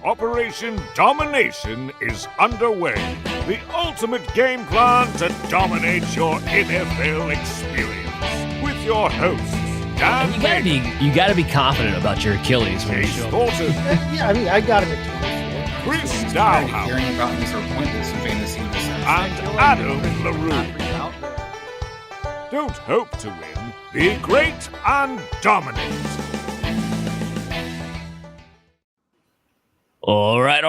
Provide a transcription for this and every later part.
Operation Domination is underway. The ultimate game plan to dominate your NFL experience. With your hosts, Dan you gotta be confident about your Achilles when you show Thornton. Yeah, I mean, I got him at 2. Chris Hearing Dowhouse, about him for pointless in fantasy. and Adam LaRue. Don't hope to win. Be great and dominate. All right.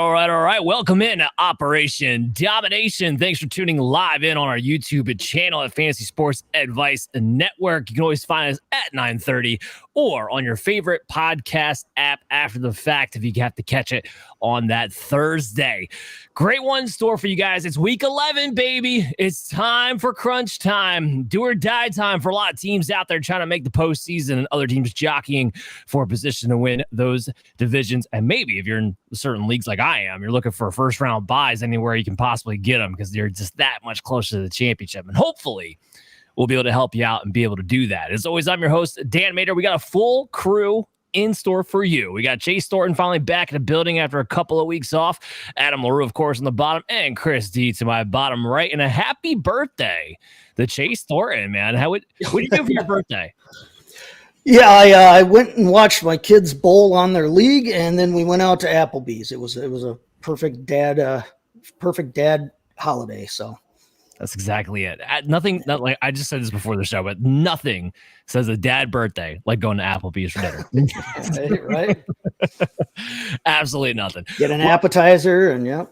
Welcome in to Operation Domination. Thanks for tuning live in on our YouTube channel at Fantasy Sports Advice Network. You can always find us at 9:30 or on your favorite podcast app after the fact if you have to catch it on that Thursday. Great one in store for you guys. It's week 11, baby. It's time for crunch time. Do or die time for a lot of teams out there trying to make the postseason and other teams jockeying for a position to win those divisions. And maybe if you're in certain leagues like I am, you're looking for first round buys anywhere you can possibly get them because you're just that much closer to the championship. And hopefully we'll be able to help you out and be able to do that. As always, I'm your host, Dan Mader. We got a full crew in store for you. We got Chase Thornton finally back in the building after a couple of weeks off. Adam LaRue, of course, on the bottom, and Chris D to my bottom right. And a happy birthday to Chase Thornton, man. What do you do for your birthday? Yeah, I went and watched my kids bowl on their league, and then we went out to Applebee's. It was a perfect dad holiday. So that's exactly it. Not like I just said this before the show, but nothing says a dad birthday like going to Applebee's for dinner. Right? Absolutely nothing. Get an appetizer and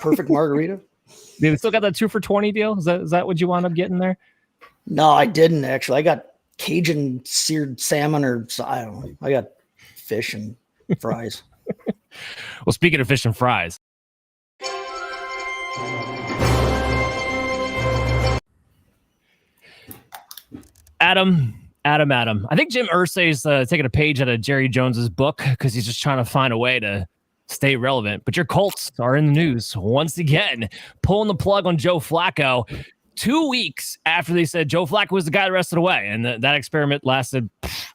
perfect margarita. They still got that 2 for $20 deal. Is that what you wound up getting there? No, I didn't actually. I got Cajun seared salmon, I don't know. I got fish and fries. Well, speaking of fish and fries. Adam. I think Jim Irsay's taking a page out of Jerry Jones's book because he's just trying to find a way to stay relevant. But your Colts are in the news once again, pulling the plug on Joe Flacco 2 weeks after they said Joe Flacco was the guy the rest of the way. And that experiment lasted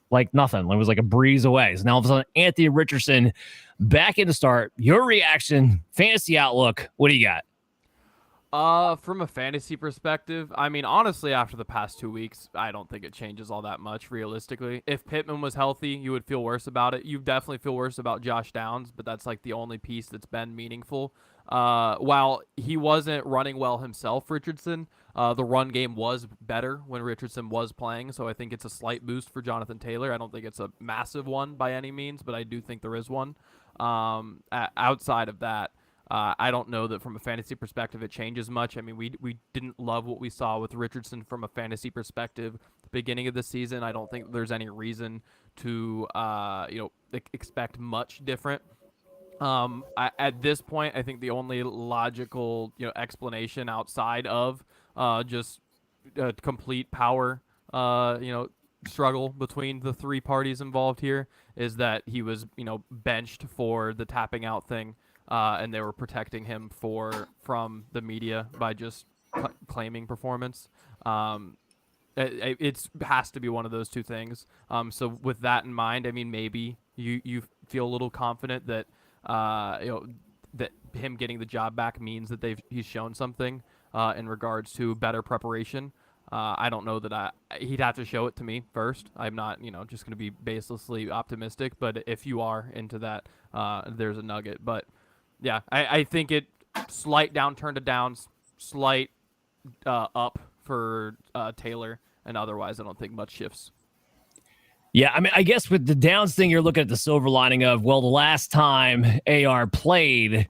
like nothing. It was like a breeze away. So now all of a sudden, Anthony Richardson back in to start. Your reaction, fantasy outlook, what do you got? From a fantasy perspective, I mean, honestly, after the past 2 weeks, I don't think it changes all that much, realistically. If Pittman was healthy, you would feel worse about it. You definitely feel worse about Josh Downs, but that's like the only piece that's been meaningful. While he wasn't running well himself, Richardson, the run game was better when Richardson was playing, so I think it's a slight boost for Jonathan Taylor. I don't think it's a massive one by any means, but I do think there is one. Outside of that, I don't know that from a fantasy perspective it changes much. I mean, we didn't love what we saw with Richardson from a fantasy perspective at the beginning of the season. I don't think there's any reason to expect much different. At this point, I think the only logical explanation outside of just a complete power struggle between the three parties involved here is that he was benched for the tapping out thing. And they were protecting him from the media by just claiming performance. It has to be one of those two things. So with that in mind, I mean, maybe you feel a little confident that that him getting the job back means that he's shown something in regards to better preparation. I don't know that he'd have to show it to me first. I'm not just going to be baselessly optimistic. But if you are into that, there's a nugget. But yeah, I think it slight downturn to downs, slight up for Taylor, and otherwise I don't think much shifts. Yeah, I mean, I guess with the downs thing, you're looking at the silver lining of, well, the last time AR played,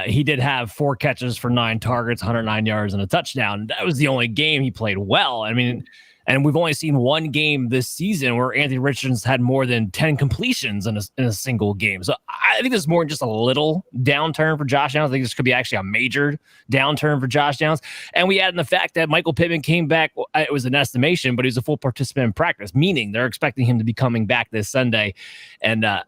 he did have 4 catches for 9 targets, 109 yards, and a touchdown. That was the only game he played well. I mean, and we've only seen one game this season where Anthony Richardson's had more than 10 completions in a single game. So I think this is more than just a little downturn for Josh Downs. I think this could be actually a major downturn for Josh Downs. And we add in the fact that Michael Pittman came back. It was an estimation, but he was a full participant in practice, meaning they're expecting him to be coming back this Sunday. And I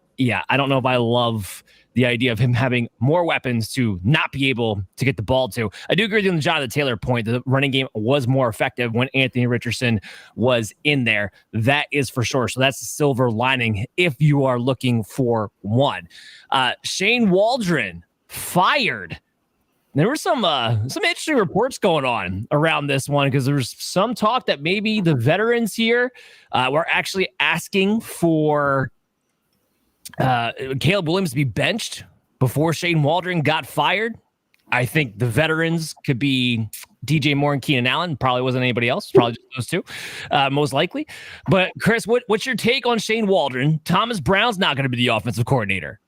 don't know if I love the idea of him having more weapons to not be able to get the ball to. I do agree with you on the Jonathan Taylor point. The running game was more effective when Anthony Richardson was in there. That is for sure. So that's the silver lining if you are looking for one. Shane Waldron fired. There were some interesting reports going on around this one because there was some talk that maybe the veterans here were actually asking for Caleb Williams to be benched before Shane Waldron got fired. I think the veterans could be DJ Moore and Keenan Allen. Probably wasn't anybody else. Probably just those two, most likely. But Chris, what's your take on Shane Waldron? Thomas Brown's not going to be the offensive coordinator.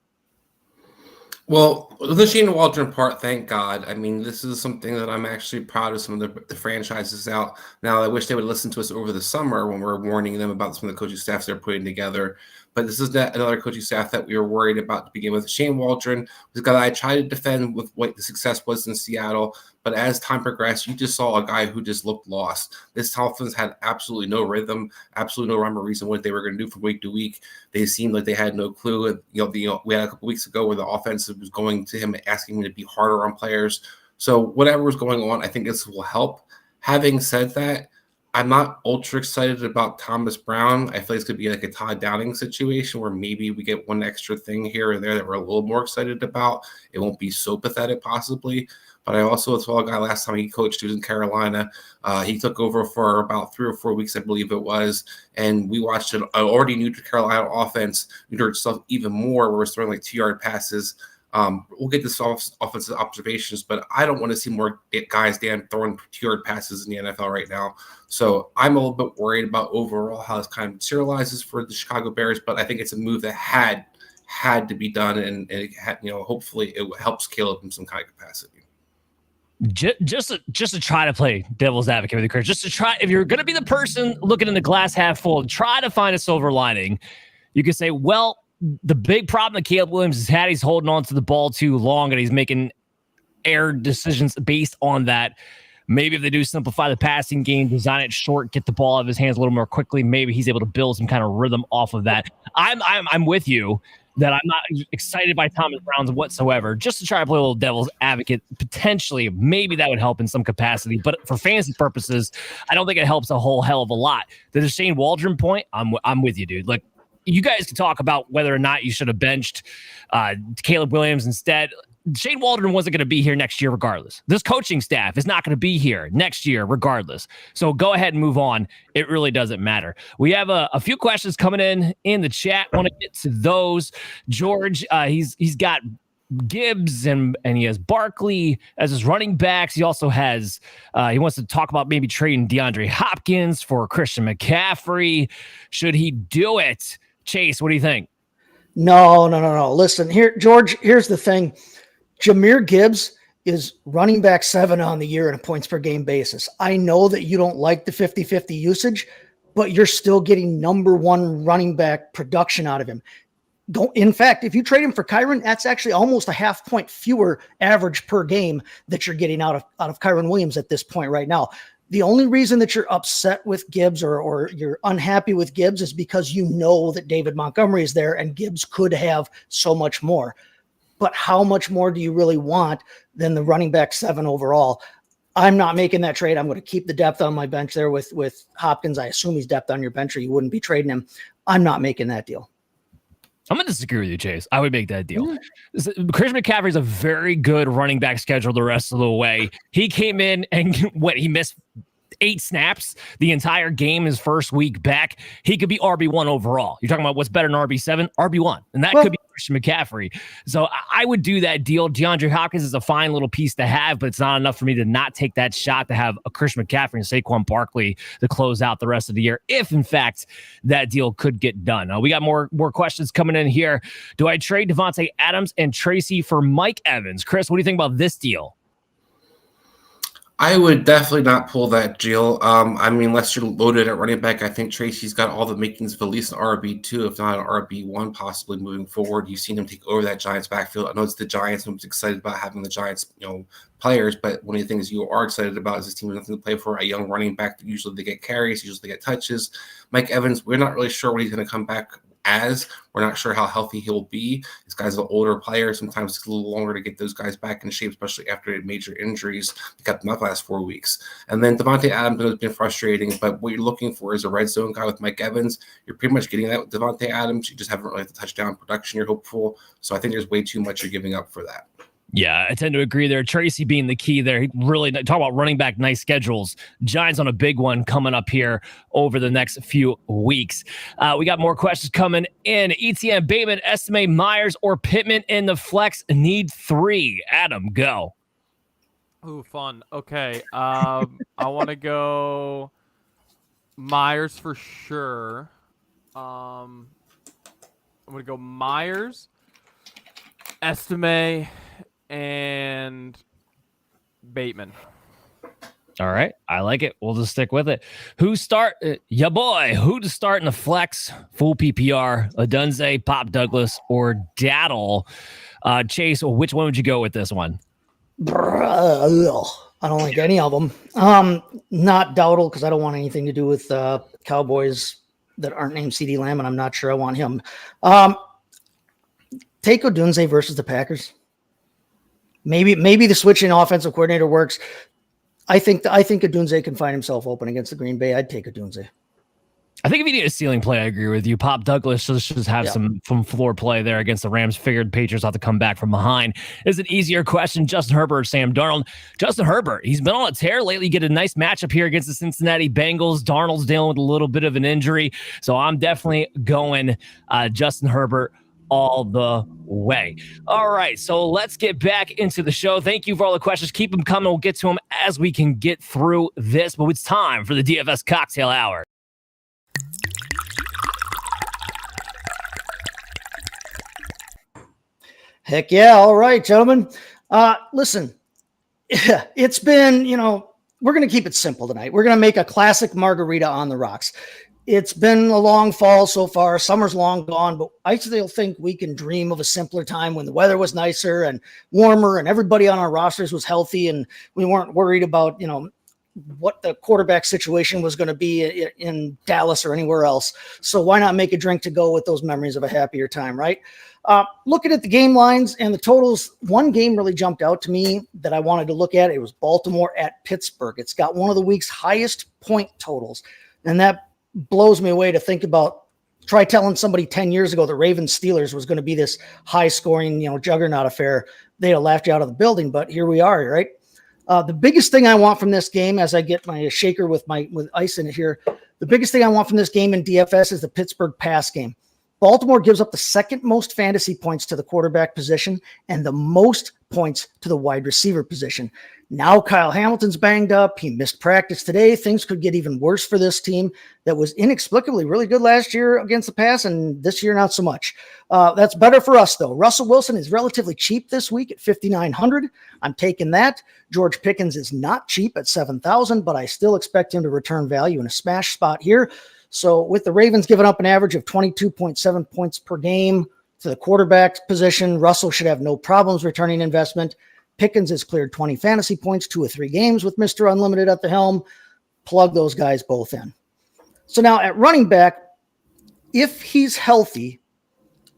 Well, the Shane Waldron part, thank God. I mean, this is something that I'm actually proud of some of the franchises out. Now, I wish they would listen to us over the summer when we're warning them about some of the coaching staffs they're putting together. But this is another coaching staff that we were worried about to begin with. Shane Waldron was a guy that I tried to defend with what the success was in Seattle. But as time progressed, you just saw a guy who just looked lost. This Dolphins had absolutely no rhythm, absolutely no rhyme or reason what they were going to do from week to week. They seemed like they had no clue. And, we had a couple weeks ago where the offense was going to him, asking him to be harder on players. So whatever was going on, I think this will help. Having said that, I'm not ultra excited about Thomas Brown. I feel like it's going to be like a Todd Downing situation where maybe we get one extra thing here or there that we're a little more excited about. It won't be so pathetic possibly. But I also saw a guy last time he coached who was in Carolina. He took over for about 3 or 4 weeks, I believe it was. And we watched an already new to Carolina offense neuter itself even more where we're throwing like 2-yard passes. We'll get this offensive observations, but I don't want to see more guys throwing 2-yard passes in the NFL right now. So I'm a little bit worried about overall how this kind of materializes for the Chicago Bears, but I think it's a move that had to be done, and it had, hopefully it helps Caleb in some kind of capacity. Just to try to play devil's advocate with you, Chris, just to try, if you're going to be the person looking in the glass half full, try to find a silver lining. You could say, well, the big problem that Caleb Williams has had, he's holding on to the ball too long and he's making error decisions based on that. Maybe if they do simplify the passing game, design it short, get the ball out of his hands a little more quickly, maybe he's able to build some kind of rhythm off of that. I'm with you that I'm not excited by Thomas Brown whatsoever. Just to try to play a little devil's advocate, potentially, maybe that would help in some capacity. But for fantasy purposes, I don't think it helps a whole hell of a lot. The Shane Waldron point, I'm with you, dude. Like, you guys can talk about whether or not you should have benched Caleb Williams instead. Shane Waldron wasn't going to be here next year regardless. This coaching staff is not going to be here next year regardless. So go ahead and move on. It really doesn't matter. We have a few questions coming in the chat. Want to get to those. George, he's got Gibbs and he has Barkley as his running backs. He also has he wants to talk about maybe trading DeAndre Hopkins for Christian McCaffrey. Should he do it? Chase, what do you think? No. Listen, here, George, here's the thing. Jahmyr Gibbs is running back 7 on the year on a points per game basis. I know that you don't like the 50-50 usage, but you're still getting number 1 running back production out of him. In fact, if you trade him for Kyron, that's actually almost a half point fewer average per game that you're getting out of Kyron Williams at this point right now. The only reason that you're upset with Gibbs or you're unhappy with Gibbs is because you know that David Montgomery is there and Gibbs could have so much more. But how much more do you really want than the running back 7 overall? I'm not making that trade. I'm going to keep the depth on my bench there with Hopkins. I assume he's depth on your bench or you wouldn't be trading him. I'm not making that deal. I'm going to disagree with you, Chase. I would make that deal. Christian McCaffrey is a very good running back schedule the rest of the way. He came in and he missed 8 snaps the entire game his first week back. He could be RB1 overall. You're talking about what's better than RB7? RB1. And that could be Christian McCaffrey. So I would do that deal. DeAndre Hopkins is a fine little piece to have, but it's not enough for me to not take that shot to have a Christian McCaffrey and Saquon Barkley to close out the rest of the year, if in fact that deal could get done. We got more questions coming in here. Do I trade Devontae Adams and Tracy for Mike Evans? Chris, what do you think about this deal? I would definitely not pull that deal. Unless you're loaded at running back, I think Tracy's got all the makings of at least an RB2, if not an RB1, possibly moving forward. You've seen him take over that Giants backfield. I know it's the Giants. I'm excited about having the Giants, players, but one of the things you are excited about is this team has nothing to play for. A young running back that usually they get carries, usually they get touches. Mike Evans, we're not really sure when he's going to come back as. We're not sure how healthy he'll be. This guy's an older player. Sometimes it's a little longer to get those guys back in shape, especially after major injuries. They kept them up last 4 weeks. And then Devontae Adams has been frustrating, but what you're looking for is a red zone guy with Mike Evans. You're pretty much getting that with Devontae Adams. You just haven't really had the touchdown production you're hopeful. So I think there's way too much you're giving up for that. Yeah, I tend to agree there. Tracy being the key there. He really talk about running back, nice schedules. Giants on a big one coming up here over the next few weeks. We got more questions coming in. ETN, Bateman, estimate Myers or Pittman in the flex. Need 3. Adam, go. Ooh, fun. Okay. I want to go Myers for sure. I'm going to go Myers, Estime, and Bateman. All right. I like it. We'll just stick with it. Who start? Ya boy. Who to start in the flex? Full PPR, Odunze, Pop Douglas, or Daddle? Chase, which one would you go with this one? I don't like any of them. Not Dowdle, because I don't want anything to do with Cowboys that aren't named CeeDee Lamb, and I'm not sure I want him. Take Odunze versus the Packers. Maybe the switching offensive coordinator works. I think Odunze can find himself open against the Green Bay. I'd take Odunze. I think if you need a ceiling play, I agree with you. Pop Douglas should just have some floor play there against the Rams. Figured Patriots have to come back from behind. Is an easier question. Justin Herbert or Sam Darnold? Justin Herbert. He's been on a tear lately. Get a nice matchup here against the Cincinnati Bengals. Darnold's dealing with a little bit of an injury. So I'm definitely going Justin Herbert all the way. All right, so let's get back into the show. Thank you for all the questions. Keep them coming. We'll get to them as we can get through this, but it's time for the DFS Cocktail Hour. Heck yeah. All right, gentlemen. Listen, it's been, we're going to keep it simple tonight. We're going to make a classic margarita on the rocks. It's been a long fall so far. Summer's long gone, but I still think we can dream of a simpler time when the weather was nicer and warmer and everybody on our rosters was healthy and we weren't worried about, what the quarterback situation was going to be in Dallas or anywhere else. So why not make a drink to go with those memories of a happier time, right? Looking at the game lines and the totals, one game really jumped out to me that I wanted to look at. It was Baltimore at Pittsburgh. It's got one of the week's highest point totals, and that blows me away to think about. Try telling somebody 10 years ago the Ravens Steelers was going to be this high scoring, juggernaut affair. They'd have laughed you out of the building, but here we are, right? The biggest thing I want from this game, as I get my shaker with ice in it here, the biggest thing I want from this game in DFS is the Pittsburgh pass game. Baltimore gives up the second most fantasy points to the quarterback position and the most points to the wide receiver position. Now Kyle Hamilton's banged up. He missed practice today. Things could get even worse for this team that was inexplicably really good last year against the pass, and this year not so much. That's better for us, though. Russell Wilson is relatively cheap this week at $5,900. I'm taking that. George Pickens is not cheap at $7,000, but I still expect him to return value in a smash spot here. So with the Ravens giving up an average of 22.7 points per game to the quarterback position, Russell should have no problems returning investment. Pickens has cleared 20 fantasy points 2 of 3 games with Mr. Unlimited at the helm. Plug those guys both in. So now at running back, if he's healthy,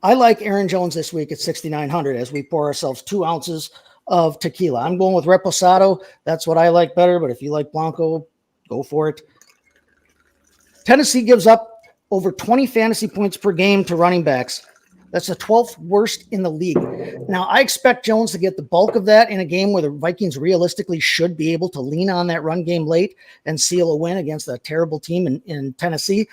I like Aaron Jones this week at $6,900 as we pour ourselves 2 ounces of tequila. I'm going with Reposado. That's what I like better, but if you like Blanco, go for it. Tennessee gives up over 20 fantasy points per game to running backs. That's the 12th worst in the league. Now, I expect Jones to get the bulk of that in a game where the Vikings realistically should be able to lean on that run game late and seal a win against a terrible team in Tennessee.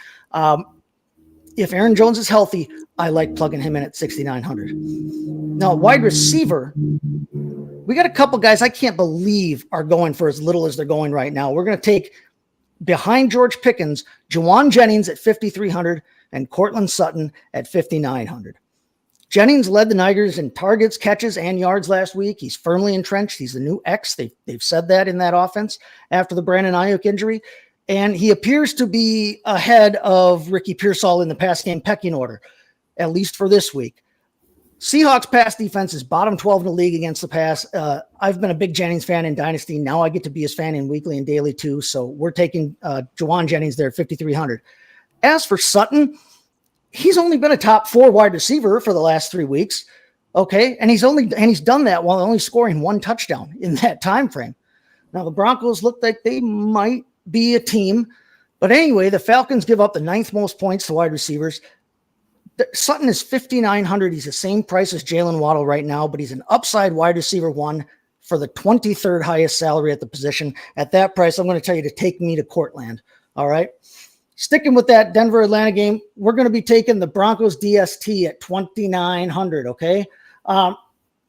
If Aaron Jones is healthy, I like plugging him in at $6,900. Now, wide receiver, we got a couple guys I can't believe are going for as little as they're going right now. We're going to take behind George Pickens, Juwan Jennings at $5,300 and Cortland Sutton at $5,900. Jennings led the Niners in targets, catches, and yards last week. He's firmly entrenched. He's the new X. They've said that in that offense after the Brandon Ayuk injury. And he appears to be ahead of Ricky Pearsall in the pass game pecking order, at least for this week. Seahawks pass defense is bottom 12 in the league against the pass. I've been a big Jennings fan in Dynasty. Now I get to be his fan in weekly and daily too. So we're taking Juwan Jennings there at $5,300. As for Sutton, he's only been a top 4 wide receiver for the last 3 weeks. Okay. And he's done that while only scoring 1 touchdown in that time frame. Now the Broncos look like they might be a team, but anyway, the Falcons give up the 9th most points to wide receivers. Sutton is 5,900. He's the same price as Jalen Waddle right now, but he's an upside wide receiver 1 for the 23rd highest salary at the position. At that price, I'm going to tell you to take me to Cortland. All right. Sticking with that Denver-Atlanta game, we're going to be taking the Broncos DST at 2,900. Okay.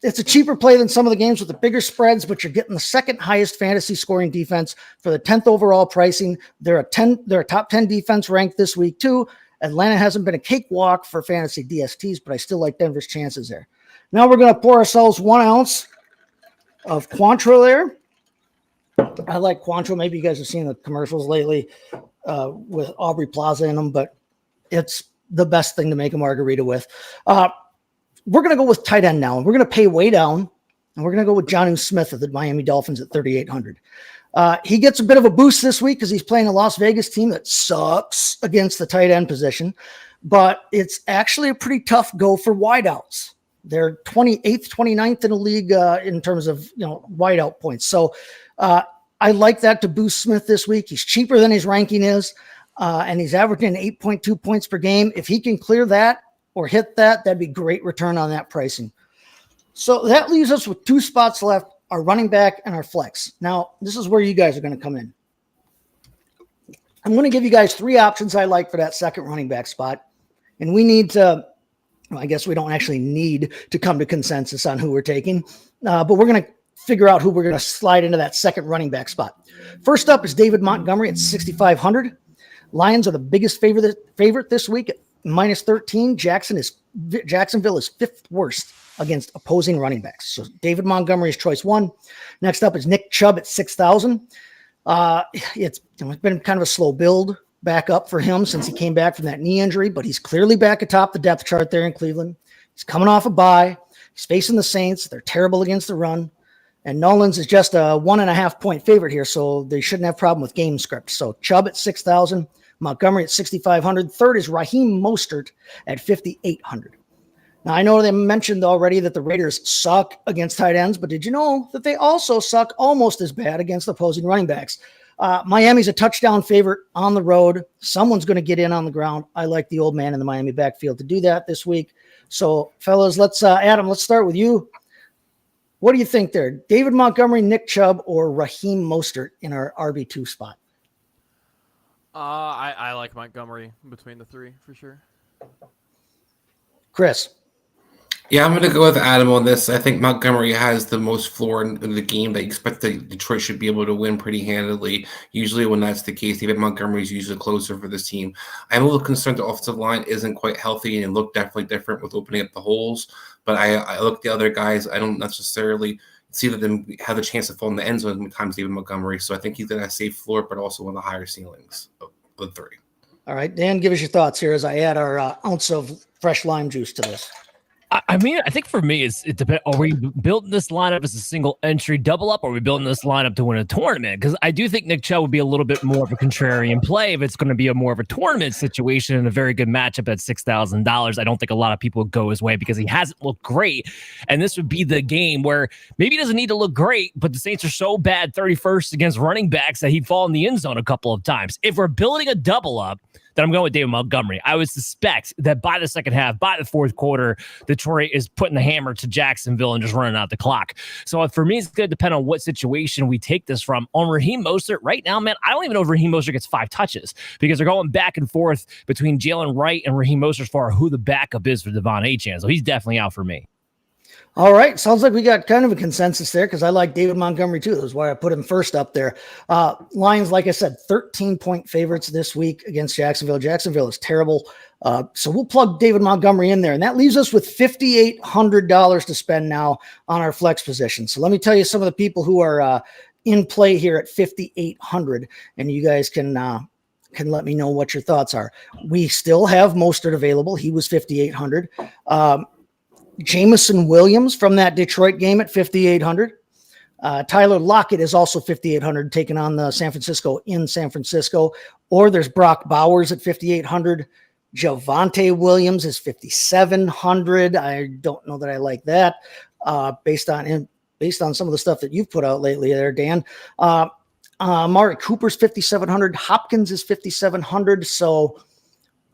It's a cheaper play than some of the games with the bigger spreads, but you're getting the 2nd highest fantasy scoring defense for the 10th overall pricing. They're a top 10 defense ranked this week too. Atlanta hasn't been a cakewalk for fantasy DSTs, but I still like Denver's chances there. Now we're going to pour ourselves 1 ounce of Cointreau there. I like Cointreau. Maybe you guys have seen the commercials lately with Aubrey Plaza in them, but it's the best thing to make a margarita with. We're going to go with tight end now, and we're going to pay way down, and we're going to go with Jonnu Smith of the Miami Dolphins at 3,800. He gets a bit of a boost this week because he's playing a Las Vegas team that sucks against the tight end position, but it's actually a pretty tough go for wideouts. They're 28th, 29th in the league in terms of wideout points. So I like that to boost Smith this week. He's cheaper than his ranking is, and he's averaging 8.2 points per game. If he can clear that or hit that, that'd be great return on that pricing. So that leaves us with 2 spots left, our running back and our flex. Now, this is where you guys are going to come in. I'm going to give you guys 3 options I like for that second running back spot. And we need to, well, I guess we don't actually need to come to consensus on who we're taking, but we're going to figure out who we're going to slide into that second running back spot. First up is David Montgomery at 6,500. Lions are the biggest favorite this week at -13. Jacksonville is 5th worst against opposing running backs. So David Montgomery is choice 1. Next up is Nick Chubb at 6,000. It's been kind of a slow build back up for him since he came back from that knee injury, but he's clearly back atop the depth chart there in Cleveland. He's coming off a bye. He's facing the Saints. They're terrible against the run. And Nolan's is just a 1.5 point favorite here, so they shouldn't have a problem with game script. So Chubb at 6,000, Montgomery at 6,500. Third is Raheem Mostert at 5,800. Now, I know they mentioned already that the Raiders suck against tight ends, but did you know that they also suck almost as bad against opposing running backs? Miami's a touchdown favorite on the road. Someone's going to get in on the ground. I like the old man in the Miami backfield to do that this week. So, fellas, Adam, let's start with you. What do you think there? David Montgomery, Nick Chubb, or Raheem Mostert in our RB2 spot? I like Montgomery between the 3 for sure. Chris? Yeah, I'm going to go with Adam on this. I think Montgomery has the most floor in the game that you expect that Detroit should be able to win pretty handily. Usually when that's the case, David Montgomery is usually closer for this team. I'm a little concerned the offensive line isn't quite healthy and look definitely different with opening up the holes. But I look at the other guys, I don't necessarily see that them have a chance to fall in the end zone times David Montgomery. So I think he's got a safe floor, but also one of the higher ceilings of the 3. All right, Dan, give us your thoughts here as I add our ounce of fresh lime juice to this. I mean, I think for me, it depends. Are we building this lineup as a single entry double up, or are we building this lineup to win a tournament? Because I do think Nick Chubb would be a little bit more of a contrarian play if it's going to be more of a tournament situation and a very good matchup at $6,000. I don't think a lot of people would go his way because he hasn't looked great. And this would be the game where maybe he doesn't need to look great, but the Saints are so bad 31st against running backs that he'd fall in the end zone a couple of times. If we're building a double up, then I'm going with David Montgomery. I would suspect that by the second half, by the fourth quarter, Detroit is putting the hammer to Jacksonville and just running out the clock. So for me, it's going to depend on what situation we take this from. On Raheem Mostert, right now, man, I don't even know if Raheem Mostert gets 5 touches because they're going back and forth between Jalen Wright and Raheem Mostert as far as who the backup is for Devon Achane. So he's definitely out for me. All right. Sounds like we got kind of a consensus there because I like David Montgomery too. That's why I put him first up there. Lions, like I said, 13-point favorites this week against Jacksonville. Jacksonville is terrible. So we'll plug David Montgomery in there. And that leaves us with $5,800 to spend now on our flex position. So let me tell you some of the people who are in play here at $5,800. And you guys can let me know what your thoughts are. We still have Mostert available. He was $5,800. Jameson Williams from that Detroit game at $5,800. Tyler Lockett is also $5,800, taking on the San Francisco in San Francisco. Or there's Brock Bowers at $5,800. Javonte Williams is 5,700. I don't know that I like that based on some of the stuff that you've put out lately there, Dan. Amari Cooper's 5,700. Hopkins is 5,700. So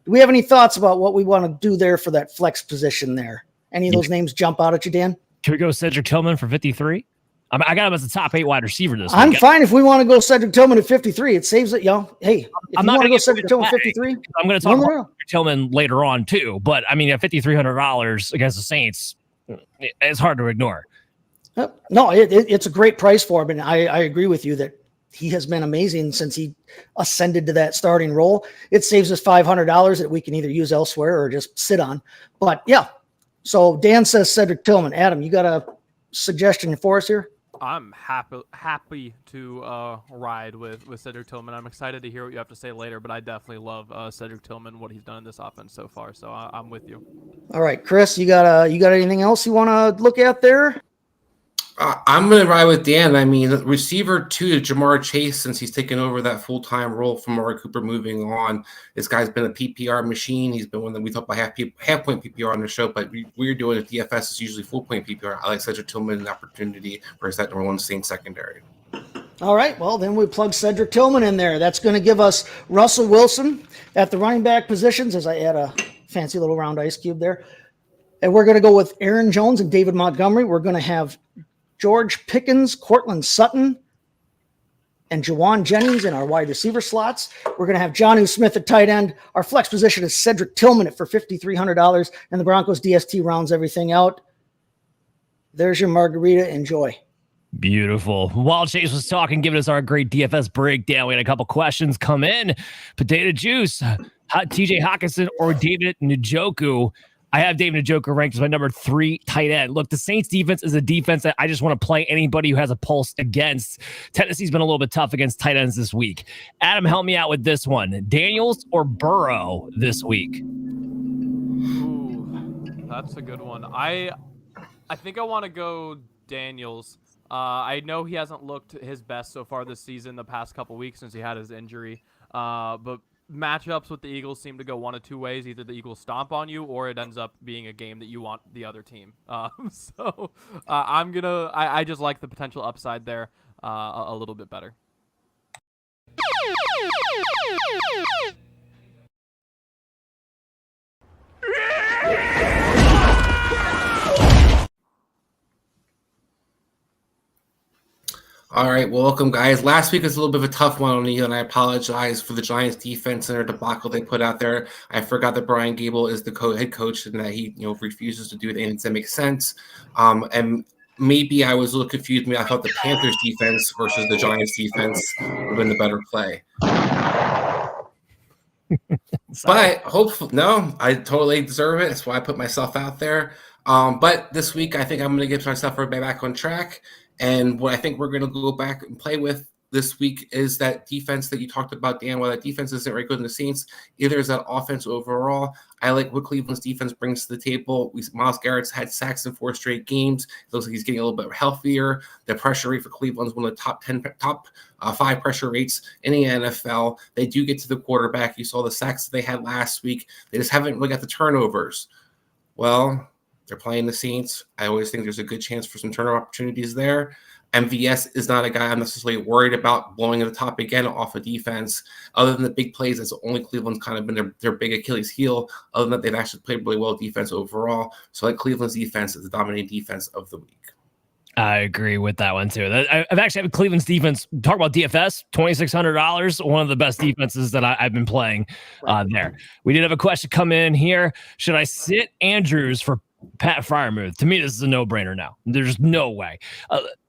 do we have any thoughts about what we want to do there for that flex position there? Any of those names jump out at you, Dan? Can we go Cedric Tillman for 53? I got him as the top 8 wide receiver this week. I'm fine if we want to go Cedric Tillman at 53. It saves it, Hey, if I'm you not want to gonna go Cedric Tillman 53, I'm going to talk about Cedric Tillman later on too. But I mean, at $5,300 against the Saints, it's hard to ignore. No, it's a great price for him, and I agree with you that he has been amazing since he ascended to that starting role. It saves us $500 that we can either use elsewhere or just sit on. But yeah, so Dan says Cedric Tillman. Adam, you got a suggestion for us here? I'm happy to ride with Cedric Tillman. I'm excited to hear what you have to say later, but I definitely love Cedric Tillman, what he's done in this offense so far. So I'm with you. All right, Chris, you got anything else you want to look at there? I'm going to ride with Dan. I mean, receiver 2 to Jamar Chase, since he's taken over that full-time role from Amari Cooper moving on. This guy's been a PPR machine. He's been one that we talk about half-point PPR on the show, but we're doing it. DFS is usually full-point PPR. I like Cedric Tillman an opportunity versus that number 1 Saints secondary. All right, well, then we plug Cedric Tillman in there. That's going to give us Russell Wilson at the running back positions, as I add a fancy little round ice cube there. And we're going to go with Aaron Jones and David Montgomery. We're going to have George Pickens, Cortland Sutton, and Jawan Jennings in our wide receiver slots. We're going to have Jonnu Smith at tight end. Our flex position is Cedric Tillman for $5,300, and the Broncos DST rounds everything out. There's your margarita. Enjoy. Beautiful. While Chase was talking, giving us our great DFS breakdown, we had a couple questions come in. Potato Juice, TJ Hawkinson or David Njoku? I have David Njoku ranked as my number 3 tight end. Look, the Saints defense is a defense that I just want to play anybody who has a pulse against. Tennessee's been a little bit tough against tight ends this week. Adam, help me out with this one. Daniels or Burrow this week? Ooh, that's a good one. I think I want to go Daniels. I know he hasn't looked his best so far this season, the past couple weeks since he had his injury. But matchups with the Eagles seem to go one of two ways. Either the Eagles stomp on you or it ends up being a game that you want the other team. I just like the potential upside there a little bit better. All right, welcome, guys. Last week was a little bit of a tough one on you, and I apologize for the Giants' defense and their debacle they put out there. I forgot that Brian Gable is the head coach and that he, refuses to do anything that makes sense. And maybe I was a little confused. I thought the Panthers' defense versus the Giants' defense would have been the better play. But hopefully, no, I totally deserve it. That's why I put myself out there. But this week, I think I'm going to get myself back on track. And what I think we're going to go back and play with this week is that defense that you talked about, Dan. While that defense isn't very good in the Saints, either is that offense overall. I like what Cleveland's defense brings to the table. Myles Garrett's had sacks in 4 straight games. It looks like he's getting a little bit healthier. The pressure rate for Cleveland is one of the top 5 pressure rates in the NFL. They do get to the quarterback. You saw the sacks that they had last week. They just haven't really got the turnovers. Well, they're playing the Saints. I always think there's a good chance for some turnover opportunities there. MVS is not a guy I'm necessarily worried about blowing at the top again off of defense. Other than the big plays, that's only Cleveland's kind of been their big Achilles heel. Other than that, they've actually played really well defense overall. So I like Cleveland's defense as the dominating defense of the week. I agree with that one too. I've actually had Cleveland's defense. Talk about DFS, $2,600. One of the best defenses that I've been playing there. We did have a question come in here. Should I sit Andrews for Pat Freiermuth? To me, this is a no-brainer now. There's no way.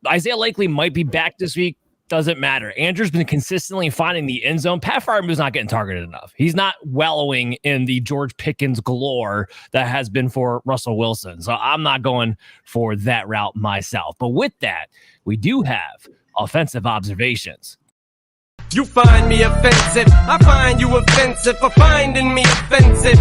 Isaiah Likely might be back this week. Doesn't matter. Andrew's been consistently finding the end zone. Pat Freiermuth's not getting targeted enough. He's not wallowing in the George Pickens galore that has been for Russell Wilson. So I'm not going for that route myself. But with that, we do have offensive observations. You find me offensive. I find you offensive for finding me offensive.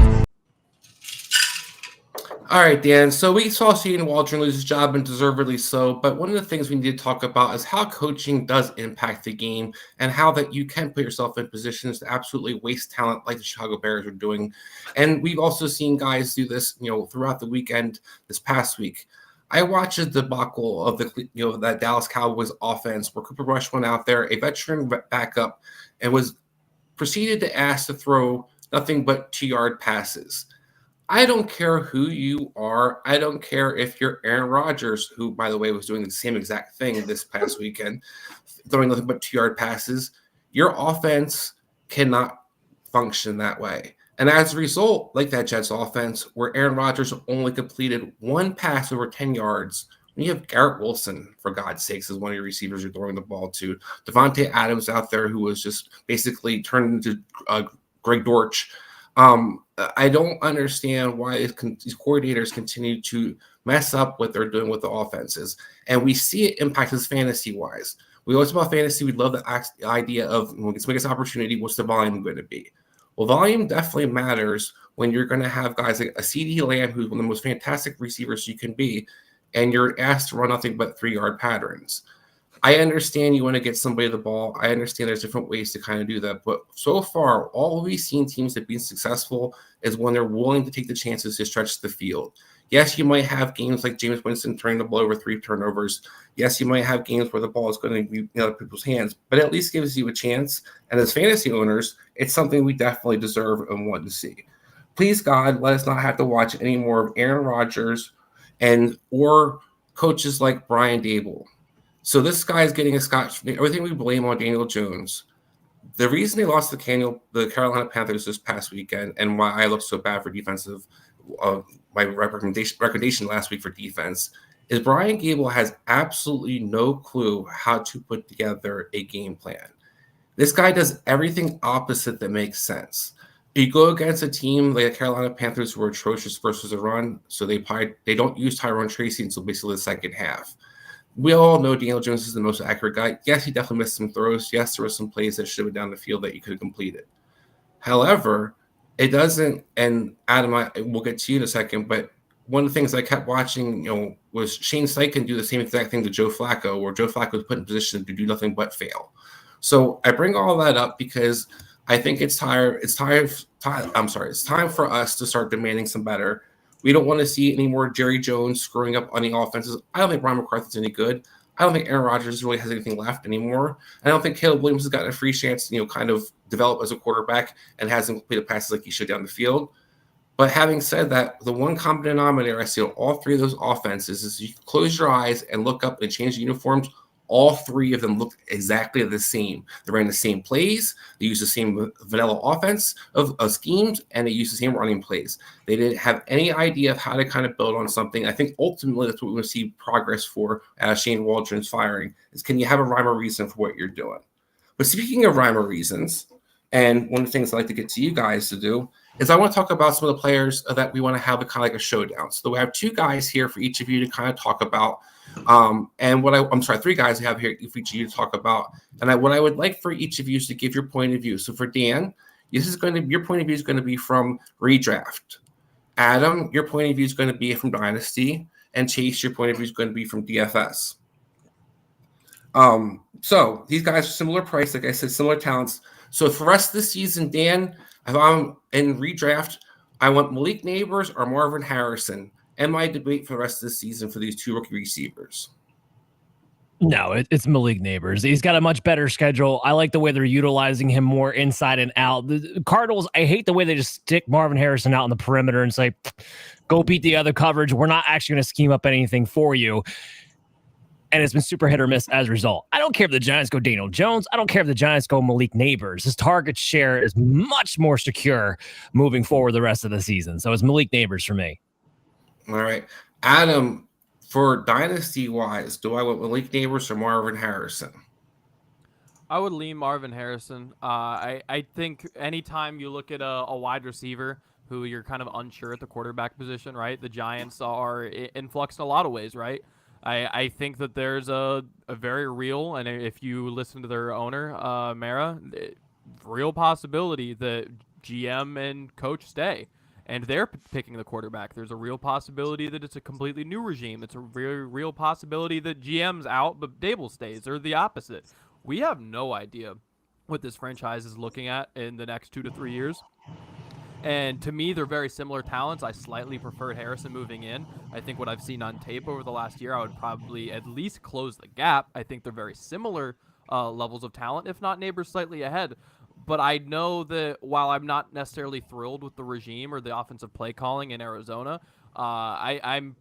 All right, Dan. So we saw Shane Waldron lose his job, and deservedly so. But one of the things we need to talk about is how coaching does impact the game, and how that you can put yourself in positions to absolutely waste talent, like the Chicago Bears are doing. And we've also seen guys do this, throughout the weekend. This past week, I watched the debacle of that Dallas Cowboys offense, where Cooper Rush went out there, a veteran backup, and was proceeded to ask to throw nothing but 2-yard passes. I don't care who you are. I don't care if you're Aaron Rodgers, who, by the way, was doing the same exact thing this past weekend, throwing nothing but 2-yard passes. Your offense cannot function that way. And as a result, like that Jets offense, where Aaron Rodgers only completed one pass over 10 yards, when you have Garrett Wilson, for God's sakes, as one of your receivers you're throwing the ball to, Devontae Adams out there, who was just basically turned into Greg Dortch. I don't understand why these coordinators continue to mess up what they're doing with the offenses. And we see it impact us fantasy-wise. We always talk about fantasy. We love the idea of, when we get an opportunity, what's the volume going to be? Well, volume definitely matters when you're going to have guys like a CeeDee Lamb, who's one of the most fantastic receivers you can be, and you're asked to run nothing but 3-yard patterns. I understand you want to get somebody the ball. I understand there's different ways to kind of do that. But so far, all we've seen teams that have been successful is when they're willing to take the chances to stretch the field. Yes, you might have games like Jameis Winston turning the ball over 3 turnovers. Yes, you might have games where the ball is going to be in other people's hands, but it at least gives you a chance. And as fantasy owners, it's something we definitely deserve and want to see. Please, God, let us not have to watch any more of Aaron Rodgers or coaches like Brian Daboll. So this guy is getting a scotch. Everything we blame on Daniel Jones. The reason they lost the Carolina Panthers this past weekend, and why I look so bad for defensive, my recommendation last week for defense, is Brian Daboll has absolutely no clue how to put together a game plan. This guy does everything opposite that makes sense. You go against a team like the Carolina Panthers, who are atrocious versus a run, so they don't use Tyrone Tracy until basically the second half. We all know Daniel Jones is the most accurate guy. Yes, he definitely missed some throws. Yes, there were some plays that should have been down the field that he could have completed. However, it doesn't, and Adam, we'll get to you in a second, but one of the things I kept watching, was Shane Steichen do the same exact thing to Joe Flacco, where Joe Flacco was put in position to do nothing but fail. So I bring all that up because I think it's time for us to start demanding some better. We don't want to see any more Jerry Jones screwing up on the offenses. I don't think Ron McCarthy's any good. I don't think Aaron Rodgers really has anything left anymore. I don't think Caleb Williams has gotten a free chance to, kind of develop as a quarterback and hasn't completed passes like he should down the field. But having said that, the one common denominator I see on all 3 of those offenses is you close your eyes and look up and change the uniforms. All 3 of them look exactly the same. They ran the same plays. They used the same vanilla offense of schemes, and they used the same running plays. They didn't have any idea of how to kind of build on something. I think ultimately that's what we're going to see progress for Shane Waldron's firing, is can you have a rhyme or reason for what you're doing? But speaking of rhyme or reasons, and one of the things I'd like to get to you guys to do is I want to talk about some of the players that we want to have a kind of like a showdown. So we have 2 guys here for each of you to kind of talk about. And 3 guys I have here for each of you to talk about. And what I would like for each of you is to give your point of view. So for Dan, your point of view is going to be from redraft. Adam, your point of view is going to be from Dynasty. And Chase, your point of view is going to be from DFS. So these guys are similar price, like I said, similar talents. So for the rest of the season, Dan, if I'm in redraft, I want Malik Neighbors or Marvin Harrison. And my debate for the rest of the season for these 2 rookie receivers. No, it's Malik Neighbors. He's got a much better schedule. I like the way they're utilizing him more inside and out. The Cardinals, I hate the way they just stick Marvin Harrison out on the perimeter and say, go beat the other coverage. We're not actually going to scheme up anything for you. And it's been super hit or miss as a result. I don't care if the Giants go Daniel Jones. I don't care if the Giants go Malik Neighbors. His target share is much more secure moving forward the rest of the season. So it's Malik Neighbors for me. All right. Adam, for Dynasty-wise, do I want Malik Neighbors or Marvin Harrison? I would lean Marvin Harrison. I think anytime you look at a wide receiver who you're kind of unsure at the quarterback position, right? The Giants are in flux in a lot of ways, right? I think that there's a very real, and if you listen to their owner, Mara, real possibility that GM and coach stay. and they're picking the quarterback. There's a real possibility that it's a completely new regime. It's a very real possibility that GM's out, but Dable stays, or the opposite. We have no idea what this franchise is looking at in the next 2 to 3 years. And to me, they're very similar talents. I slightly preferred Harrison moving in. I think what I've seen on tape over the last year, I would probably at least close the gap. I think they're very similar levels of talent, if not neighbors slightly ahead. But I know that while I'm not necessarily thrilled with the regime or the offensive play calling in Arizona, I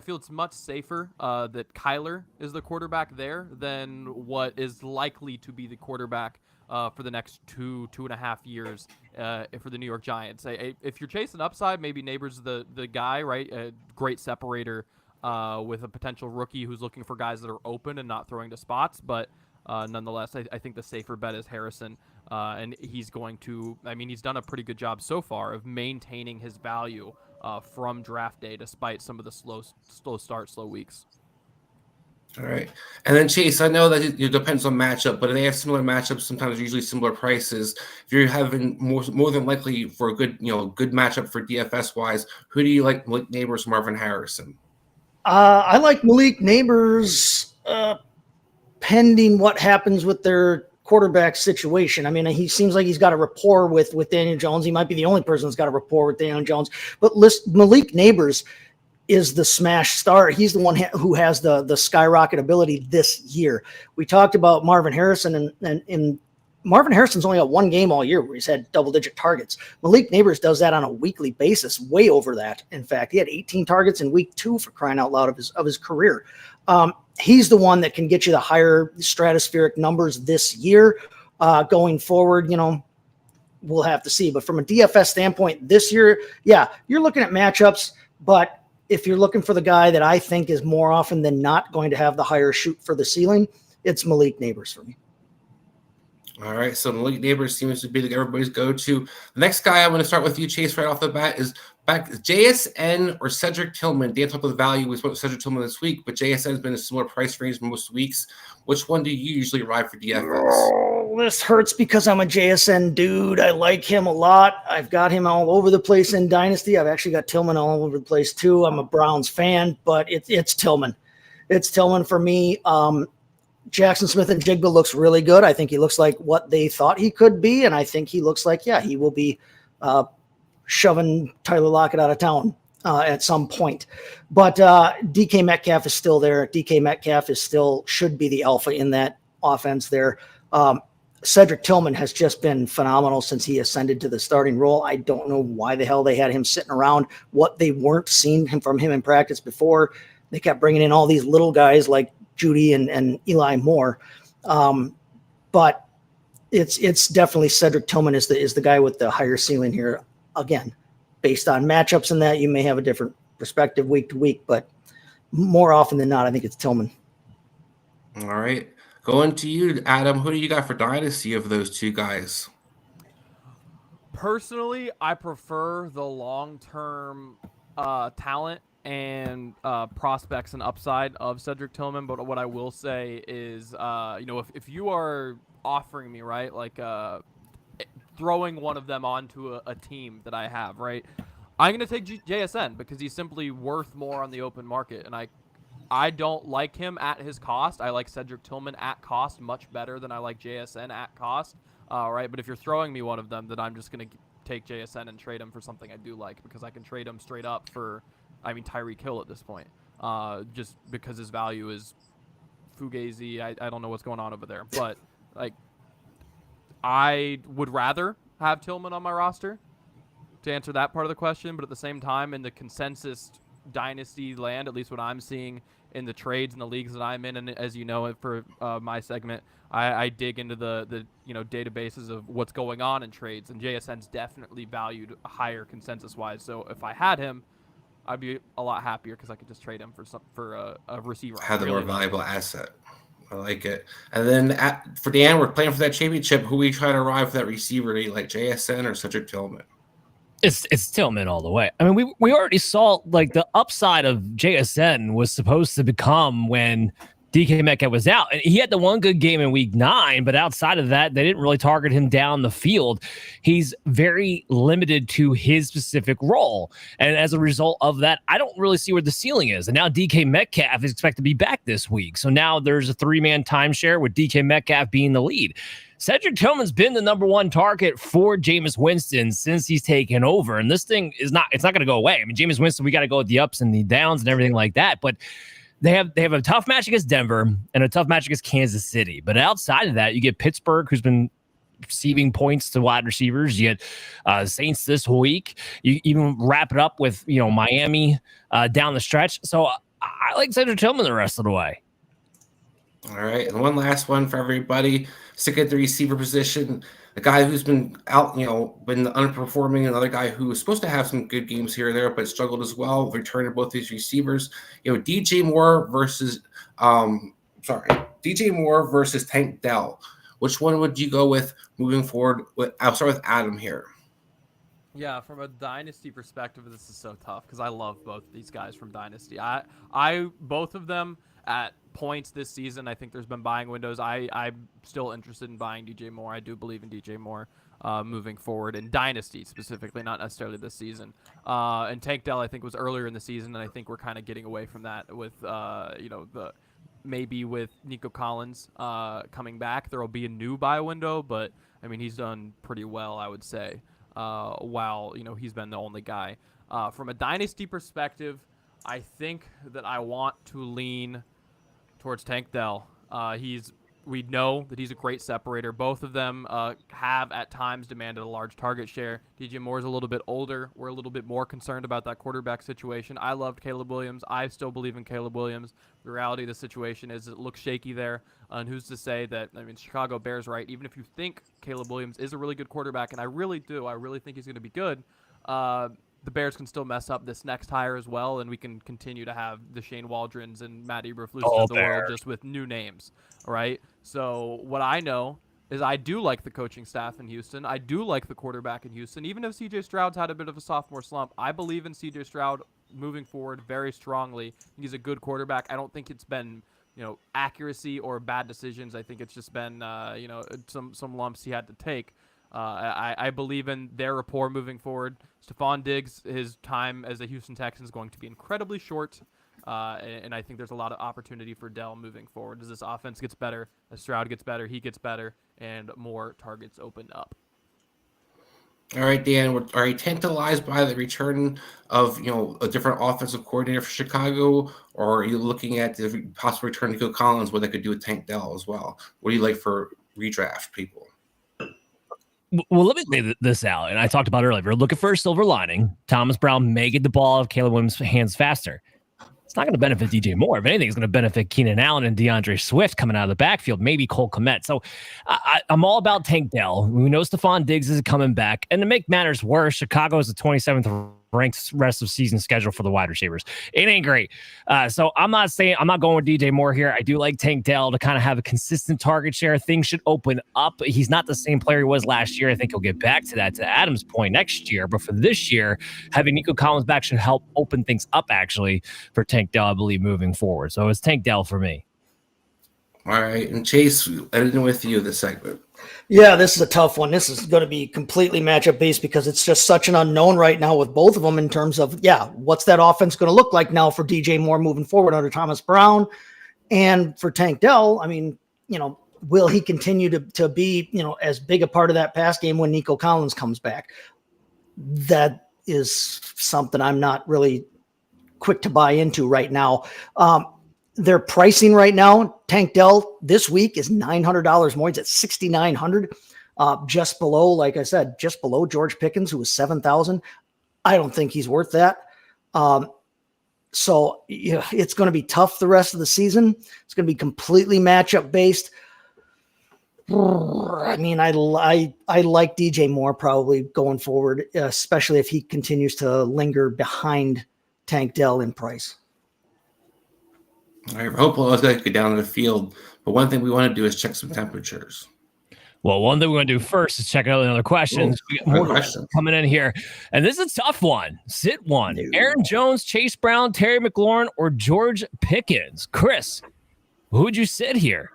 feel it's much safer that Kyler is the quarterback there than what is likely to be the quarterback for the next 2.5 years for the New York Giants. If you're chasing upside, maybe Neighbors the guy, right? A great separator with a potential rookie who's looking for guys that are open and not throwing to spots. But nonetheless, I think the safer bet is Harrison. And he's going to, he's done a pretty good job so far of maintaining his value from draft day, despite some of the slow weeks. All right. And then Chase, I know that it depends on matchup, but they have similar matchups, sometimes usually similar prices. If you're having more than likely for a good matchup for DFS wise, who do you like, Malik Neighbors, Marvin Harrison? I like Malik Neighbors pending what happens with their quarterback situation. He seems like he's got a rapport with Daniel Jones. He might be the only person that's got a rapport with Daniel Jones, but Malik Neighbors is the smash star. He's the one who has the skyrocket ability this year. We talked about Marvin Harrison, and Marvin Harrison's only got one game all year where he's had double-digit targets. Malik Neighbors does that on a weekly basis, way over that. In fact, he had 18 targets in week 2 for crying out loud of his career. He's the one that can get you the higher stratospheric numbers this year. Going forward, we'll have to see. But from a DFS standpoint this year, yeah, you're looking at matchups, but if you're looking for the guy that I think is more often than not going to have the higher shoot for the ceiling, it's Malik Neighbors for me. All right, so Malik Neighbors seems to be everybody's go-to. The next guy I'm going to start with you, Chase, right off the bat is back JSN or Cedric Tillman. Dan talked about the value. We spoke with Cedric Tillman this week, but JSN has been a similar price range most weeks. Which one do you usually ride for DFS? Oh, this hurts because I'm a JSN dude. I like him a lot. I've got him all over the place in Dynasty. I've actually got Tillman all over the place too. I'm a Browns fan, but it's Tillman. It's Tillman for me. Jackson Smith and Jigba looks really good. I think he looks like what they thought he could be, and I think he looks like, he will be shoving Tyler Lockett out of town at some point. But DK Metcalf is still there. DK Metcalf should be the alpha in that offense there. Cedric Tillman has just been phenomenal since he ascended to the starting role. I don't know why the hell they had him sitting around, what they weren't seeing from him in practice before. They kept bringing in all these little guys like Judy and Eli Moore. But it's definitely Cedric Tillman is the guy with the higher ceiling here. Again, based on matchups and that, you may have a different perspective week to week, but more often than not, I think it's Tillman. All right. Going to you, Adam. Who do you got for Dynasty of those two guys? Personally, I prefer the long-term talent and prospects and upside of Cedric Tillman. But what I will say is, if you are offering me, right, like throwing one of them onto a team that I have, right, I'm going to take JSN because he's simply worth more on the open market. And I don't like him at his cost. I like Cedric Tillman at cost much better than I like JSN at cost. Right. But if you're throwing me one of them, then I'm just going to take JSN and trade him for something I do like, because I can trade him straight up for, Tyreek Hill at this point, just because his value is fugazi. I don't know what's going on over there, but I would rather have Tillman on my roster to answer that part of the question. But at the same time, in the consensus Dynasty land, at least what I'm seeing in the trades and the leagues that I'm in, and as you know, for my segment, I dig into the databases of what's going on in trades, and JSN's definitely valued higher consensus wise. So if I had him, I'd be a lot happier because I could just trade him for a receiver. Have the more valuable asset. I like it. And then for Dan, we're playing for that championship. Who we trying to ride for that receiver? Do you like JSN or Cedric Tillman? It's Tillman all the way. We already saw the upside of JSN was supposed to become when DK Metcalf was out. And he had the one good game in week 9, but outside of that, they didn't really target him down the field. He's very limited to his specific role. And as a result of that, I don't really see where the ceiling is. And now DK Metcalf is expected to be back this week. So now there's a 3-man timeshare with DK Metcalf being the lead. Cedric Tillman's been the number 1 target for Jameis Winston since he's taken over. And this thing it's not going to go away. I mean, Jameis Winston, we got to go with the ups and the downs and everything like that. But they have a tough match against Denver and a tough match against Kansas City. But outside of that, you get Pittsburgh, who's been receiving points to wide receivers. You get Saints this week. You even wrap it up with, Miami down the stretch. So I like Cedric Tillman the rest of the way. All right. And one last one for everybody. Stick at the receiver position. A guy who's been out, been underperforming. Another guy who was supposed to have some good games here or there, but struggled as well. Returning both these receivers. DJ Moore versus Tank Dell. Which one would you go with moving forward? I'll start with Adam here. Yeah, from a Dynasty perspective, this is so tough because I love both these guys from Dynasty. I both of them at points this season. I think there's been buying windows. I'm still interested in buying DJ Moore. I do believe in DJ Moore moving forward in Dynasty specifically, not necessarily this season. And Tank Dell, I think, was earlier in the season, and I think we're kind of getting away from that with maybe with Nico Collins coming back. There will be a new buy window, but I mean he's done pretty well, I would say. While he's been the only guy. From a Dynasty perspective, I think that I want to lean towards Tank Dell. We know that he's a great separator. Both of them have at times demanded a large target share. DJ Moore's a little bit older. We're a little bit more concerned about that quarterback situation. I loved Caleb Williams. I still believe in Caleb Williams. The reality of the situation is it looks shaky there. And who's to say that, Chicago Bears, right? Even if you think Caleb Williams is a really good quarterback, and I really do, I really think he's going to be good, the Bears can still mess up this next hire as well, and we can continue to have the Shane Waldrons and Matt Eberflus of the world just with new names, right? So what I know is I do like the coaching staff in Houston. I do like the quarterback in Houston. Even if C.J. Stroud's had a bit of a sophomore slump, I believe in C.J. Stroud moving forward very strongly. He's a good quarterback. I don't think it's been accuracy or bad decisions. I think it's just been, some lumps he had to take. I believe in their rapport moving forward. Stephon Diggs, his time as a Houston Texan is going to be incredibly short, and I think there's a lot of opportunity for Dell moving forward. As this offense gets better, as Stroud gets better, he gets better, and more targets open up. All right, Dan, are you tantalized by the return of a different offensive coordinator for Chicago, or are you looking at the possible return to Nico Collins, what they could do with Tank Dell as well? What do you like for redraft people? Well, let me lay this out. And I talked about earlier. We're looking for a silver lining. Thomas Brown may get the ball out of Caleb Williams' hands faster. It's not going to benefit DJ Moore. If anything, it's going to benefit Keenan Allen and DeAndre Swift coming out of the backfield, maybe Cole Kmet. So I'm all about Tank Dell. We know Stephon Diggs is coming back. And to make matters worse, Chicago is the 27th ranked rest of season schedule for the wide receivers. It ain't great. So I'm not going with DJ Moore here. I do like Tank Dell to kind of have a consistent target share. Things should open up. He's not the same player he was last year. I think he'll get back to that, to Adam's point, next year. But for this year, having Nico Collins back should help open things up, actually, for Tank Dell, I believe, moving forward. So it's Tank Dell for me. All right. And Chase, ending with you this segment. Yeah, this is a tough one. This is going to be completely matchup based because it's just such an unknown right now with both of them in terms of, what's that offense going to look like now for DJ Moore moving forward under Thomas Brown, and for Tank Dell. I mean, will he continue to be, as big a part of that pass game when Nico Collins comes back? That is something I'm not really quick to buy into right now. Their pricing right now, Tank Dell this week is $900 more. He's at $6,900, just below, like I said, just below George Pickens, who was $7,000. I don't think he's worth that. So it's going to be tough the rest of the season. It's going to be completely matchup based. I mean, I like DJ Moore probably going forward, especially if he continues to linger behind Tank Dell in price. All right, hopefully let's go down to the field. But one thing we want to do is check some temperatures. Well, one thing we're going to do first is check out another questions. We got more questions coming in here. And this is a tough one. Sit one. Aaron Jones, Chase Brown, Terry McLaurin, or George Pickens? Chris, Who would you sit here?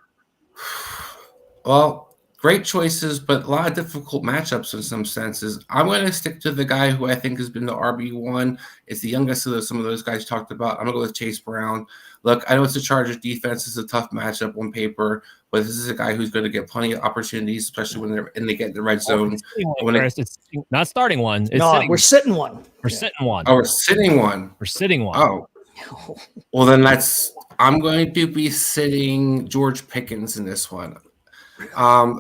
Well, great choices, but a lot of difficult matchups in some senses. I'm going to stick to the guy who I think has been the RB1. It's the youngest of some of those guys talked about. I'm going to go with Chase Brown. Look, I know it's the Chargers defense. It's a tough matchup on paper, but this is a guy who's going to get plenty of opportunities, especially when they get in the red zone. It's not starting one. It's we're sitting one. We're sitting one. Oh, we're sitting one. We're sitting one. Oh. Well, then I'm going to be sitting George Pickens in this one.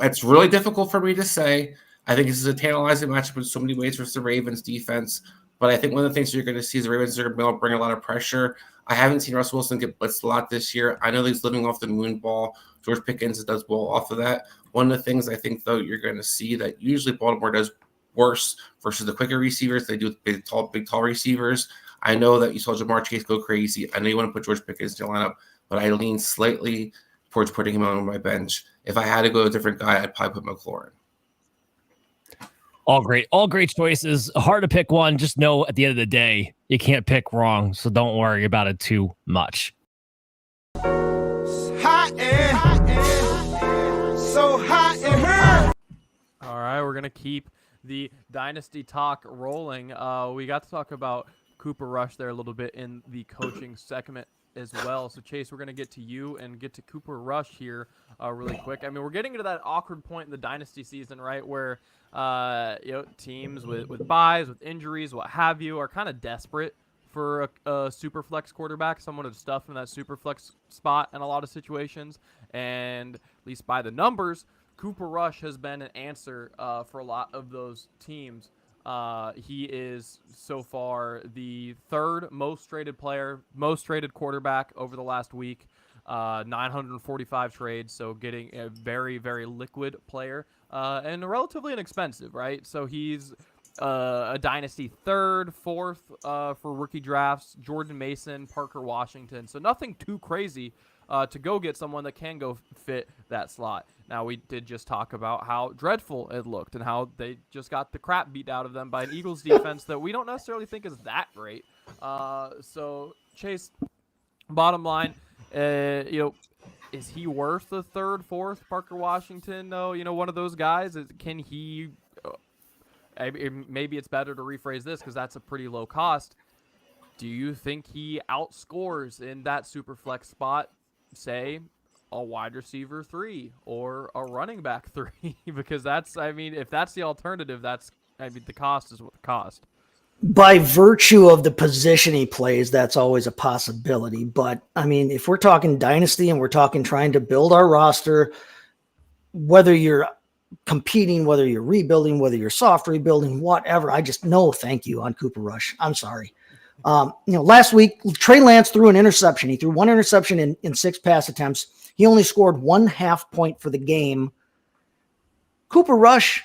It's really difficult for me to say. I think this is a tantalizing matchup in so many ways versus the Ravens defense. But I think one of the things you're going to see is the Ravens are going to be able to bring a lot of pressure. I haven't seen Russell Wilson get blitzed a lot this year. I know he's living off the moon ball. George Pickens does well off of that. One of the things I think, though, you're going to see that usually Baltimore does worse versus the quicker receivers. They do with big, tall receivers. I know that you saw Jamar Chase go crazy. I know you want to put George Pickens in your lineup, but I lean slightly towards putting him on my bench. If I had to go a different guy, I'd probably put McLaurin. All great choices. Hard to pick one. Just know at the end of the day, you can't pick wrong, so don't worry about it too much. Hot so hot in here. All right, we're gonna keep the Dynasty talk rolling. We got to talk about Cooper Rush there a little bit in the coaching segment as well. So Chase, we're going to get to you and get to Cooper Rush here really quick. I mean, we're getting to that awkward point in the Dynasty season, right, where teams with buys, with injuries, what have you, are kind of desperate for a super flex quarterback, someone to stuff in that super flex spot in a lot of situations. And at least by the numbers, Cooper Rush has been an answer for a lot of those teams. He is so far the third most traded quarterback over the last week, 945 trades. So getting a very, very liquid player, and relatively inexpensive, right? So he's a Dynasty third, fourth for rookie drafts, Jordan Mason, Parker Washington. So nothing too crazy to go get someone that can go fit that slot. Now, we did just talk about how dreadful it looked and how they just got the crap beat out of them by an Eagles defense that we don't necessarily think is that great. So, Chase, bottom line, is he worth the third, fourth Parker Washington? No, one of those guys. Can he? Maybe it's better to rephrase this because that's a pretty low cost. Do you think he outscores in that super flex spot, say, a wide receiver 3 or a running back 3? Because if that's the alternative, the cost is what the cost. By virtue of the position he plays, that's always a possibility. But if we're talking Dynasty and we're talking trying to build our roster, whether you're competing, whether you're rebuilding, whether you're soft rebuilding, whatever, I just no thank you on Cooper Rush. I'm sorry. Last week, Trey Lance threw an interception. He threw one interception in 6 pass attempts. He only scored 1/2 point for the game. Cooper Rush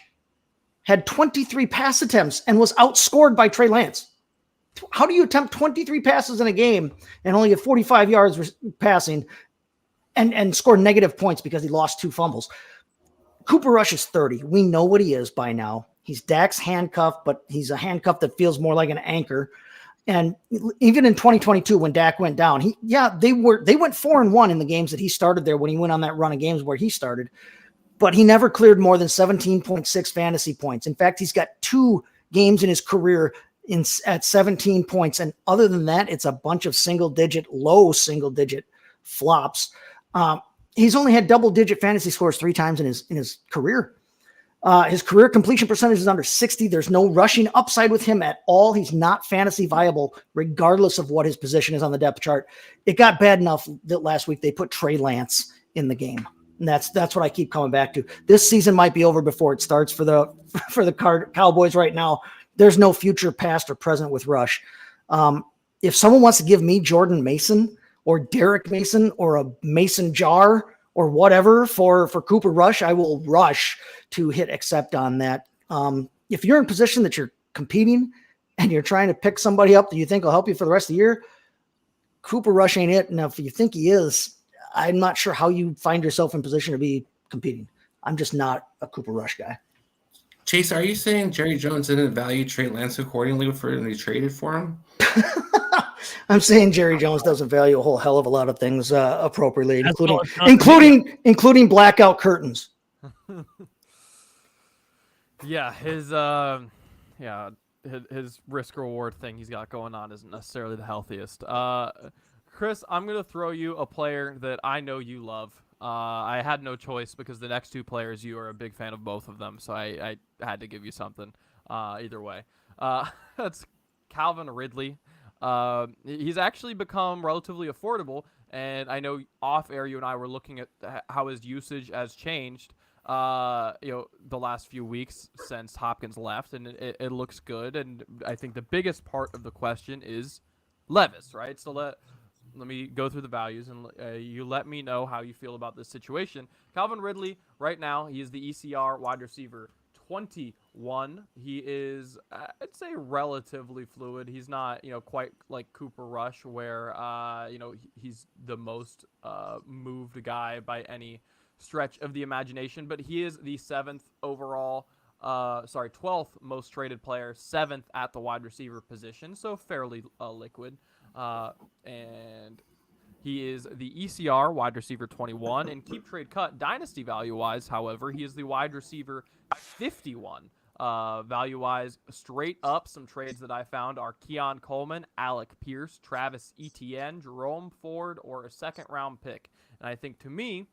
had 23 pass attempts and was outscored by Trey Lance. How do you attempt 23 passes in a game and only get 45 yards passing and score negative points because he lost 2 fumbles? Cooper Rush is 30. We know what he is by now. He's Dak's handcuff, but he's a handcuff that feels more like an anchor. And even in 2022, when Dak went down, they went 4-1 in the games that he started there when he went on that run of games where he started, but he never cleared more than 17.6 fantasy points. In fact, he's got 2 games in his career at 17 points. And other than that, it's a bunch of low single digit flops. He's only had double-digit fantasy scores 3 times in his career. His career completion percentage is under 60. There's no rushing upside with him at all. He's not fantasy viable, regardless of what his position is on the depth chart. It got bad enough that last week they put Trey Lance in the game. And that's what I keep coming back to. This season might be over before it starts for the Cowboys right now. There's no future past or present with Rush. If someone wants to give me Jordan Mason or Derek Mason or a Mason jar or whatever for Cooper Rush, I will rush to hit accept on that. If you're in position that you're competing and you're trying to pick somebody up that you think will help you for the rest of the year, Cooper Rush ain't it. And if you think he is, I'm not sure how you find yourself in position to be competing. I'm just not a Cooper Rush guy. Chase, are you saying Jerry Jones didn't value Trey Lance accordingly for when he traded for him? I'm saying Jerry Jones doesn't value a whole hell of a lot of things appropriately, That's including blackout curtains. Yeah, his risk reward thing he's got going on isn't necessarily the healthiest. Chris, I'm gonna throw you a player that I know you love. I had no choice because the next two players, you are a big fan of both of them, so I had to give you something. Either way, that's Calvin Ridley. He's actually become relatively affordable, and I know off air you and I were looking at how his usage has changed. The last few weeks since Hopkins left, and it looks good. And I think the biggest part of the question is Levis, right? So let me go through the values, and you let me know how you feel about this situation. Calvin Ridley, right now, he is the ECR wide receiver 21. He is, I'd say, relatively fluid. He's not, quite like Cooper Rush, where, he's the most moved guy by any stretch of the imagination, but he is the 12th most traded player, 7th at the wide receiver position, so fairly liquid. And he is the ECR wide receiver 21 and keep trade cut dynasty value wise. However, he is the wide receiver 51 value wise. Straight up, some trades that I found are Keon Coleman, Alec Pierce, Travis Etienne, Jerome Ford, or a second round pick. And I think to me,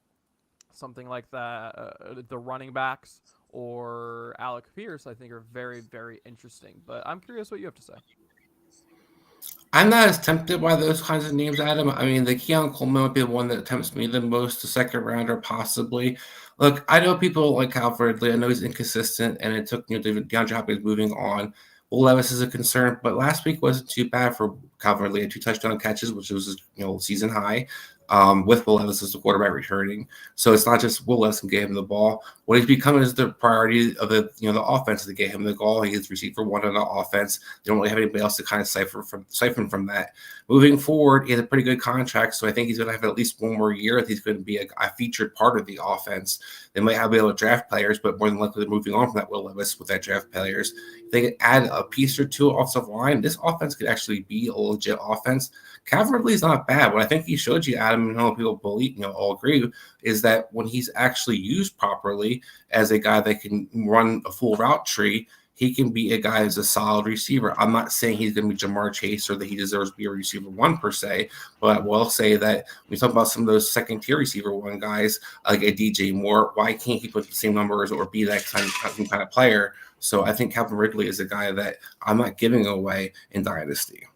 something like that, the running backs or Alec Pierce, I think are very, very interesting. But I'm curious what you have to say. I'm not as tempted by those kinds of names, Adam. I mean, the Keon Coleman might be the one that tempts me the most, the second rounder possibly. Look, I know people like Calvin Ridley. I know he's inconsistent, and it took DeAndre Hopkins moving on. Will Levis is a concern, but last week wasn't too bad for Calvin Ridley. He had 2 touchdown catches, which was his season high. With Will Levis as the quarterback returning. So it's not just Will Levis can get him the ball. What he's becoming is the priority of the offense to get him the ball. He is receiver 1 on the offense. They don't really have anybody else to kind of siphon from that. Moving forward, he has a pretty good contract, so I think he's going to have at least one more year that he's going to be a featured part of the offense. They might be able to draft players, but more than likely they're moving on from that Will Levis with that draft players. If they could add a piece or two offensive line, this offense could actually be a legit offense. Calvin Ridley is not bad. What I think he showed you, Adam, people believe, all agree, is that when he's actually used properly as a guy that can run a full route tree, he can be a guy who's a solid receiver. I'm not saying he's going to be Jamar Chase or that he deserves to be a receiver 1 per se, but I will say that when we talk about some of those second-tier receiver 1 guys, like a DJ Moore, why can't he put the same numbers or be that kind of player? So I think Calvin Ridley is a guy that I'm not giving away in Dynasty.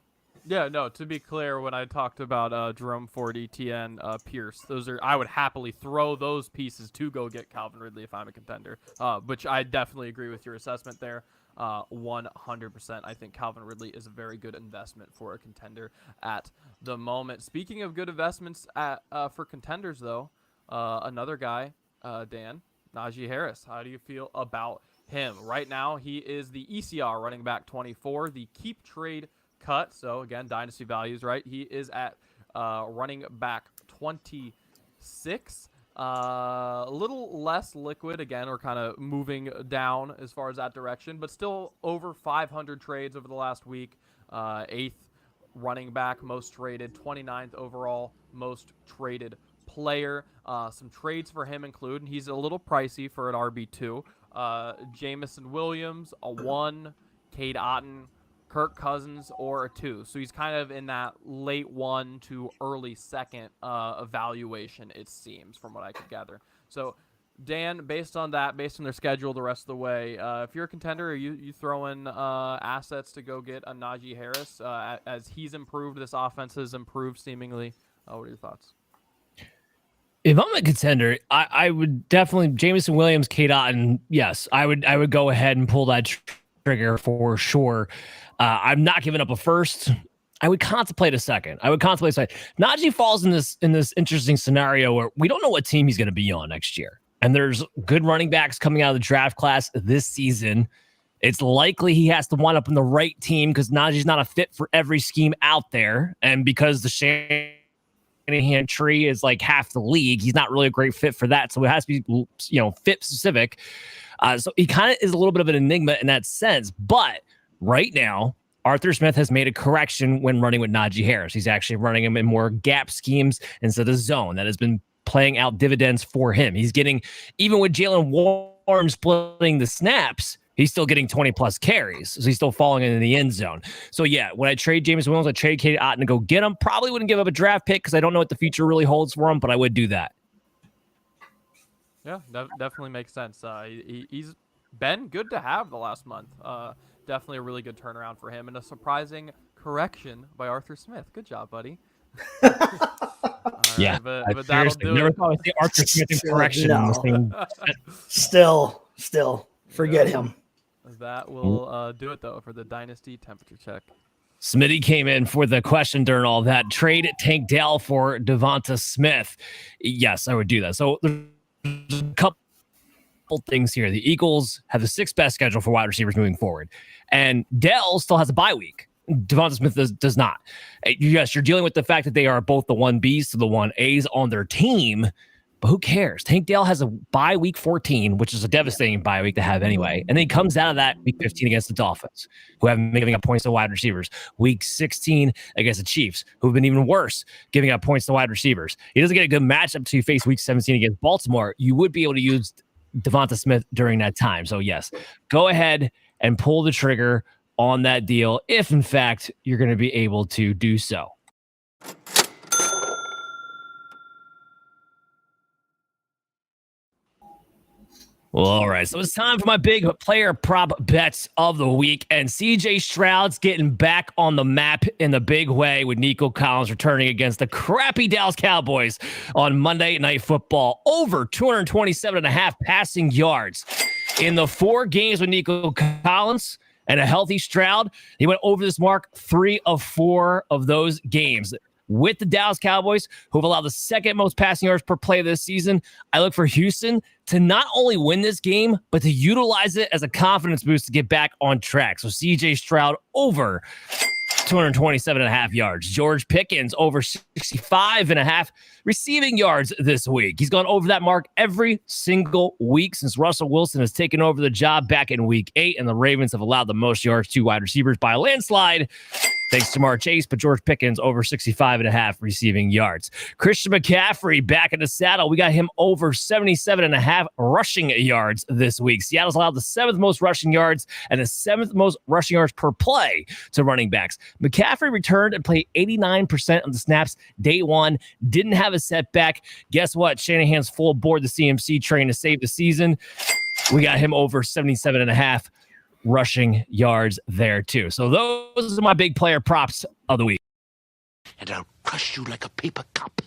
Yeah, no, to be clear, when I talked about Jerome Ford, ETN, Pierce, I would happily throw those pieces to go get Calvin Ridley if I'm a contender, which I definitely agree with your assessment there. 100%. I think Calvin Ridley is a very good investment for a contender at the moment. Speaking of good investments for contenders, though, another guy, Dan, Najee Harris. How do you feel about him? Right now, he is the ECR running back 24, the keep trade cut. So again, dynasty values, right? He is at running back 26. A little less liquid. Again, we're kind of moving down as far as that direction, but still over 500 trades over the last week. 8th running back most traded, 29th overall most traded player. Some trades for him include, and he's a little pricey for an RB2. Jamison Williams, a 1, Cade Otton, Kirk Cousins, or a 2. So he's kind of in that late 1 to early 2nd evaluation, it seems, from what I could gather. So, Dan, based on that, based on their schedule the rest of the way, if you're a contender, are you throwing assets to go get a Najee Harris? As he's improved, this offense has improved seemingly. What are your thoughts? If I'm a contender, I would definitely Jamison Williams, Cade Otton. Yes, I would go ahead and pull that trigger for sure. I'm not giving up a first. I would contemplate a second. Najee falls in this interesting scenario where we don't know what team he's going to be on next year. And there's good running backs coming out of the draft class this season. It's likely he has to wind up in the right team because Najee's not a fit for every scheme out there. And because the Shanahan tree is like half the league, he's not really a great fit for that. So it has to be, fit specific. So he kind of is a little bit of an enigma in that sense. But right now, Arthur Smith has made a correction when running with Najee Harris. He's actually running him in more gap schemes instead of zone. That has been playing out dividends for him. He's getting, even with Jalen Warren splitting the snaps, he's still getting 20-plus carries. So he's still falling into the end zone. So, yeah, when I trade James Williams, I trade Katie Otten to go get him. Probably wouldn't give up a draft pick because I don't know what the future really holds for him, but I would do that. Yeah, definitely makes sense. He's been good to have the last month. Definitely a really good turnaround for him and a surprising correction by Arthur Smith. Good job, buddy. Yeah, but that'll do never it. thought I'd see Arthur Smith in correction. No. In the same... Still, forget him. That will do it, though, for the Dynasty temperature check. Smitty came in for the question during all that. Trade Tank Dell for Devonta Smith. Yes, I would do that. So there's a couple things here. The Eagles have the 6th best schedule for wide receivers moving forward. And Dell still has a bye week. Devonta Smith does not. Yes, you're dealing with the fact that they are both the 1Bs to the 1As on their team, but who cares? Tank Dell has a bye week 14, which is a devastating bye week to have anyway. And then he comes out of that week 15 against the Dolphins, who have been giving up points to wide receivers. Week 16 against the Chiefs, who have been even worse, giving up points to wide receivers. He doesn't get a good matchup until you face week 17 against Baltimore. You would be able to use Devonta Smith during that time. So, yes, go ahead and pull the trigger on that deal if, in fact, you're going to be able to do so. Well, all right, so it's time for my big player prop bets of the week, and CJ Stroud's getting back on the map in the big way with Nico Collins returning against the crappy Dallas Cowboys on Monday Night Football. Over 227.5 passing yards in the 4 games with Nico Collins and a healthy Stroud. He went over this mark 3 of 4 of those games. With the Dallas Cowboys, who have allowed the 2nd most passing yards per play this season, I look for Houston to not only win this game, but to utilize it as a confidence boost to get back on track. So CJ Stroud over 227.5 yards. George Pickens over 65.5 receiving yards this week. He's gone over that mark every single week since Russell Wilson has taken over the job back in week 8, and the Ravens have allowed the most yards to wide receivers by a landslide. Thanks to Jamar Chase, but George Pickens over 65.5 receiving yards. Christian McCaffrey back in the saddle. We got him over 77.5 rushing yards this week. Seattle's allowed the 7th most rushing yards and the 7th most rushing yards per play to running backs. McCaffrey returned and played 89% of the snaps day 1. Didn't have a setback. Guess what? Shanahan's full aboard the CMC train to save the season. We got him over 77.5 rushing yards there too. So those are my big player props of the week. And I'll crush you like a paper cup.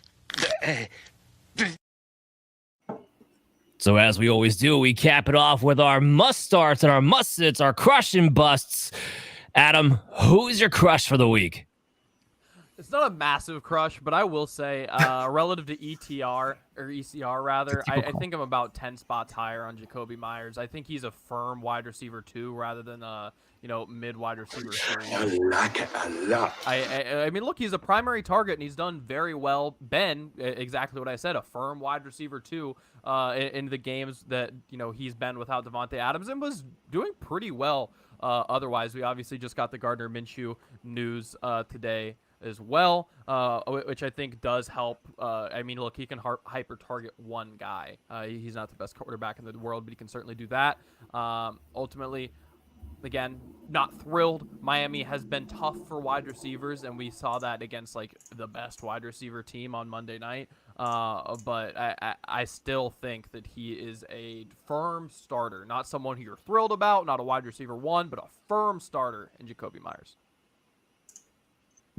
So as we always do, we cap it off with our must starts and our must sits, our crush and busts. Adam, who is your crush for the week? It's not a massive crush, but I will say, relative to ETR or ECR rather, I think I'm about 10 spots higher on Jacoby Myers. I think he's a firm wide receiver 2 rather than mid wide receiver 3. I like it a lot. I mean, look, he's a primary target and he's done very well. Ben, exactly what I said, a firm wide receiver 2 in the games that he's been without Devontae Adams and was doing pretty well. Otherwise, we obviously just got the Gardner Minshew news today as well, which I think does help. I mean, look, he can hyper target one guy. He's not the best quarterback in the world, but he can certainly do that. Ultimately, again, not thrilled. Miami has been tough for wide receivers, and we saw that against like the best wide receiver team on Monday night. But I still think that he is a firm starter, not someone who you're thrilled about, not a wide receiver 1, but a firm starter in Jacoby Myers.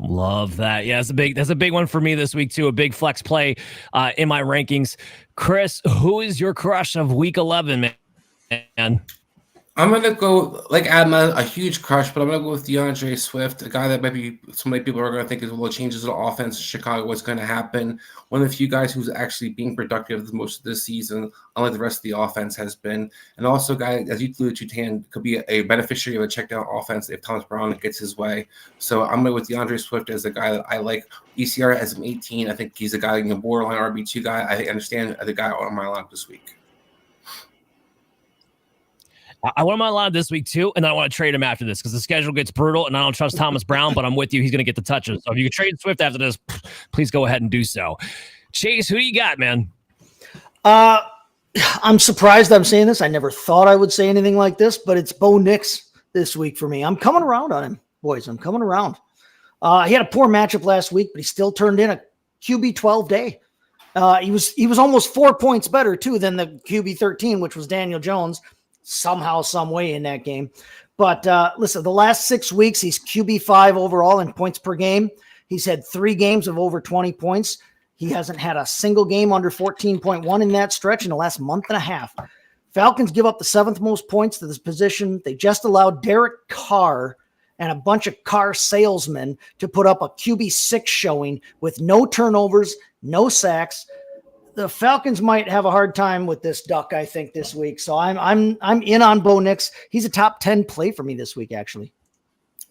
Love that. Yeah, that's a big one for me this week too. A big flex play in my rankings. Chris, who is your crush of week 11, man? I'm going to go, like Adam, a huge crush, but I'm going to go with DeAndre Swift, a guy that maybe so many people are going to think is, well, changes the offense in Chicago, what's going to happen. One of the few guys who's actually being productive most of this season, unlike the rest of the offense has been. And also a guy, as you alluded to, Tan, could be a beneficiary of a check-down offense if Thomas Brown gets his way. So I'm going to go with DeAndre Swift as a guy that I like. ECR as an 18. I think he's a guy, borderline RB2 guy. I understand the guy on my lineup this week. I want him on line this week too, and I want to trade him after this because the schedule gets brutal, and I don't trust Thomas Brown, but I'm with you. He's going to get the touches. So if you can trade Swift after this, please go ahead and do so. Chase, who do you got, man? I'm surprised I'm saying this. I never thought I would say anything like this, but it's Bo Nix this week for me. I'm coming around on him, boys. I'm coming around. He had a poor matchup last week, but he still turned in a QB 12 day. He was almost 4 points better too than the QB 13, which was Daniel Jones, somehow, some way in that game. But listen, the last 6 weeks, he's QB 5 overall in points per game. He's had 3 games of over 20 points. He hasn't had a single game under 14.1 in that stretch in the last month and a half. Falcons give up the 7th most points to this position. They just allowed Derek Carr and a bunch of car salesmen to put up a QB 6 showing with no turnovers, no sacks. The Falcons might have a hard time with this duck, I think, this week. So I'm in on Bo Nix. He's a top 10 play for me this week, actually.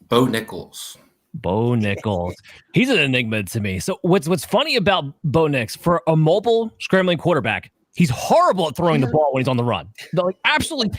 Bo Nichols. Bo Nichols. He's an enigma to me. So what's funny about Bo Nix, for a mobile scrambling quarterback, he's horrible at throwing the ball when he's on the run. Like absolutely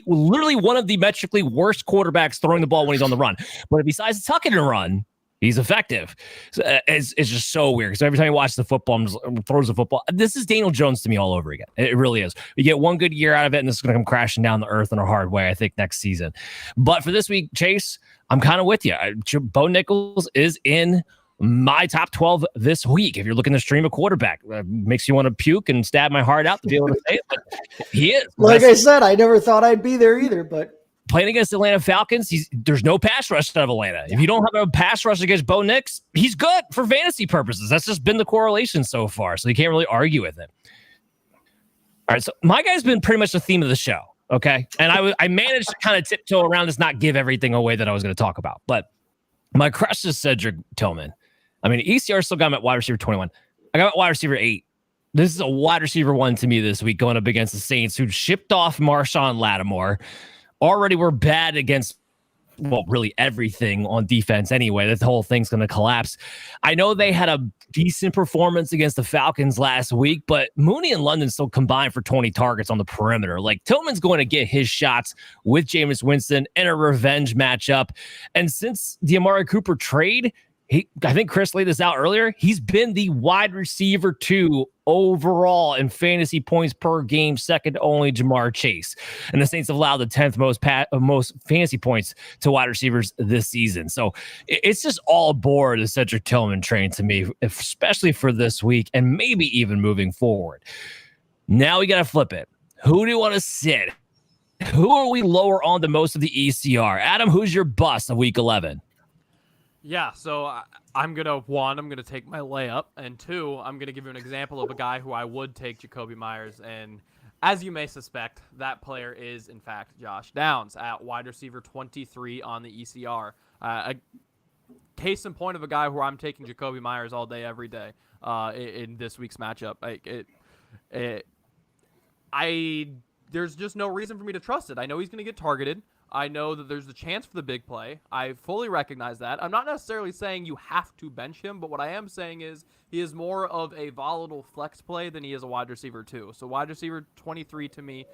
literally one of the metrically worst quarterbacks throwing the ball when he's on the run. But if he decides to tuck it and run, he's effective. So, it's just so weird. So every time he watches the football and throws the football, this is Daniel Jones to me all over again. It really is. You get one good year out of it, and this is going to come crashing down the earth in a hard way, I think, next season. But for this week, Chase, I'm kind of with you. Bo Nichols is in my top 12 this week. If you're looking to stream a quarterback, makes you want to puke and stab my heart out to be able to say it, but he is. Like I said, I never thought I'd be there either, but playing against Atlanta Falcons, there's no pass rush out of Atlanta. If you don't have a pass rush against Bo Nix, he's good for fantasy purposes. That's just been the correlation so far, so you can't really argue with it. All right, so my guy's been pretty much the theme of the show, okay? And I managed to kind of tiptoe around this, not give everything away that I was going to talk about. But my crush is Cedric Tillman. I mean, ECR still got him at wide receiver 21. I got him at wide receiver 8. This is a wide receiver 1 to me this week going up against the Saints, who shipped off Marshawn Lattimore. Already were bad against, well, really everything on defense anyway. That whole thing's going to collapse. I know they had a decent performance against the Falcons last week, but Mooney and London still combined for 20 targets on the perimeter. Like, Tillman's going to get his shots with Jameis Winston in a revenge matchup. And since the Amari Cooper trade, I think Chris laid this out earlier, he's been the wide receiver 2 overall in fantasy points per game, second to only Jamar Chase. And the Saints have allowed the 10th most fantasy points to wide receivers this season. So it's just all aboard the Cedric Tillman train to me, especially for this week and maybe even moving forward. Now we got to flip it. Who do you want to sit? Who are we lower on the most of the ECR? Adam, who's your bust of week 11? Yeah, so I'm going to take my layup, and 2, I'm going to give you an example of a guy who I would take, Jacoby Myers, and as you may suspect, that player is, in fact, Josh Downs at wide receiver 23 on the ECR. A case in point of a guy who I'm taking Jacoby Myers all day, every day in this week's matchup. There's just no reason for me to trust it. I know he's going to get targeted. I know that there's a chance for the big play. I fully recognize that. I'm not necessarily saying you have to bench him, but what I am saying is he is more of a volatile flex play than he is a wide receiver 2. So wide receiver 23 to me.